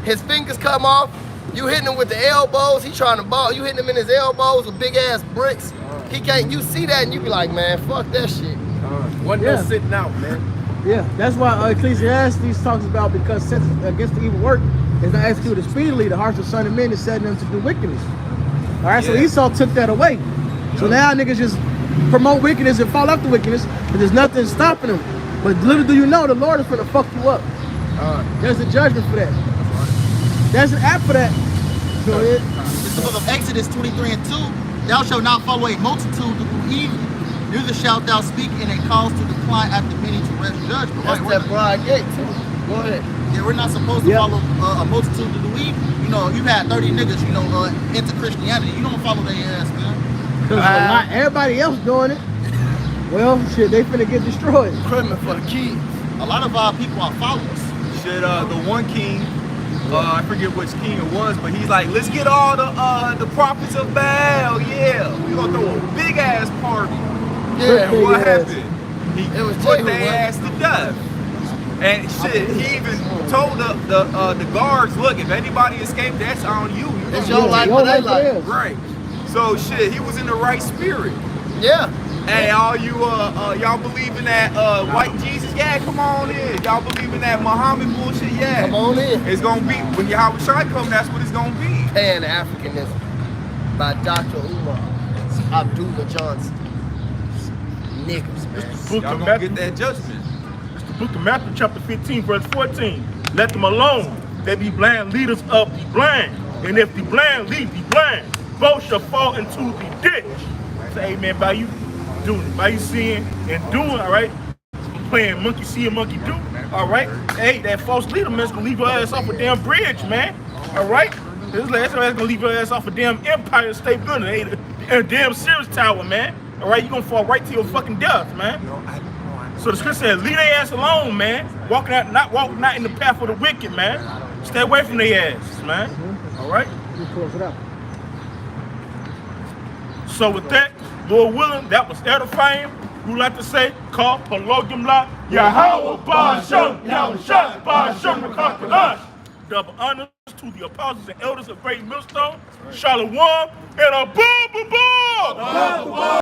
his fingers come off. You hitting him with the elbows. He trying to ball. You hitting him in his elbows with big ass bricks. He can't. You see that and you be like, man, fuck that shit. Wasn't Yeah. no sitting out, man. Yeah, that's why Ecclesiastes talks about, because since against the evil work is not executed speedily, the hearts of sons of men is setting them to do wickedness. All right, so Yeah. Esau took that away. So now niggas just promote wickedness and fall up to wickedness, and there's nothing stopping them. But little do you know, the Lord is going to fuck you up. There's a judgment for that. There's an app for that. Go ahead. It's the book of Exodus 23 and 2. Thou shalt not follow a multitude to do evil, neither shalt thou speak in a cause to decline after many to rest judgment. That's Right? that broad gate too. Go ahead. Yeah, we're not supposed to Yep. follow a multitude to do evil. You know, you had 30 niggas, you know, into Christianity. You don't follow their ass, man. Because everybody else doing it, well, shit, they finna get destroyed. Criminal for the kids. A lot of our people are followers. Shit, the one king, I forget which king it was, but he's like, let's get all the prophets of Baal, yeah. We gonna throw a big ass party. Yeah. And what Big ass. happened? He It was put Jehu, their wasn't it? ass to death. And shit, he even told the guards, look, if anybody escaped, that's on you. You It's gonna your do life it. or they life. theirs. Right. So shit, he was in the right spirit. Yeah. Hey, all you y'all believe in that white Jesus? Yeah, come on in. Y'all believe in that Muhammad bullshit? Yeah. Come on in. It's gonna be when Yahweh Shai come. That's what it's gonna be. Pan-Africanism by Dr. Umar Abdullah Johnson. Niggas, man. Book Y'all of gonna Matthew, get that judgment. it's the book of Matthew, chapter 15, verse 14. Let them alone. They be blind leaders of the blind. And if the blind lead the blind, both shall fall into the ditch. Say amen by you doing it, by you seeing and doing, all right? Playing monkey see and monkey do, all right? Hey, that false leader man's gonna leave your ass off a damn bridge, man, all right? This last man's gonna leave your ass off a damn Empire State Building, a damn Sears Tower, man, all right? You gonna fall right to your fucking death, man. So the scripture says, leave their ass alone, man. Not walking out in the path of the wicked, man. Stay away from their asses, man. All right? You close it out. So with that, Lord willing, that was edifying. We like to say, call Pelogim La Yahweh Ba'ashem, Yahweh Ba'ashem Rekakalash. Double honors to the apostles and elders of Great Millstone. Shalom and a boom, boom, boom.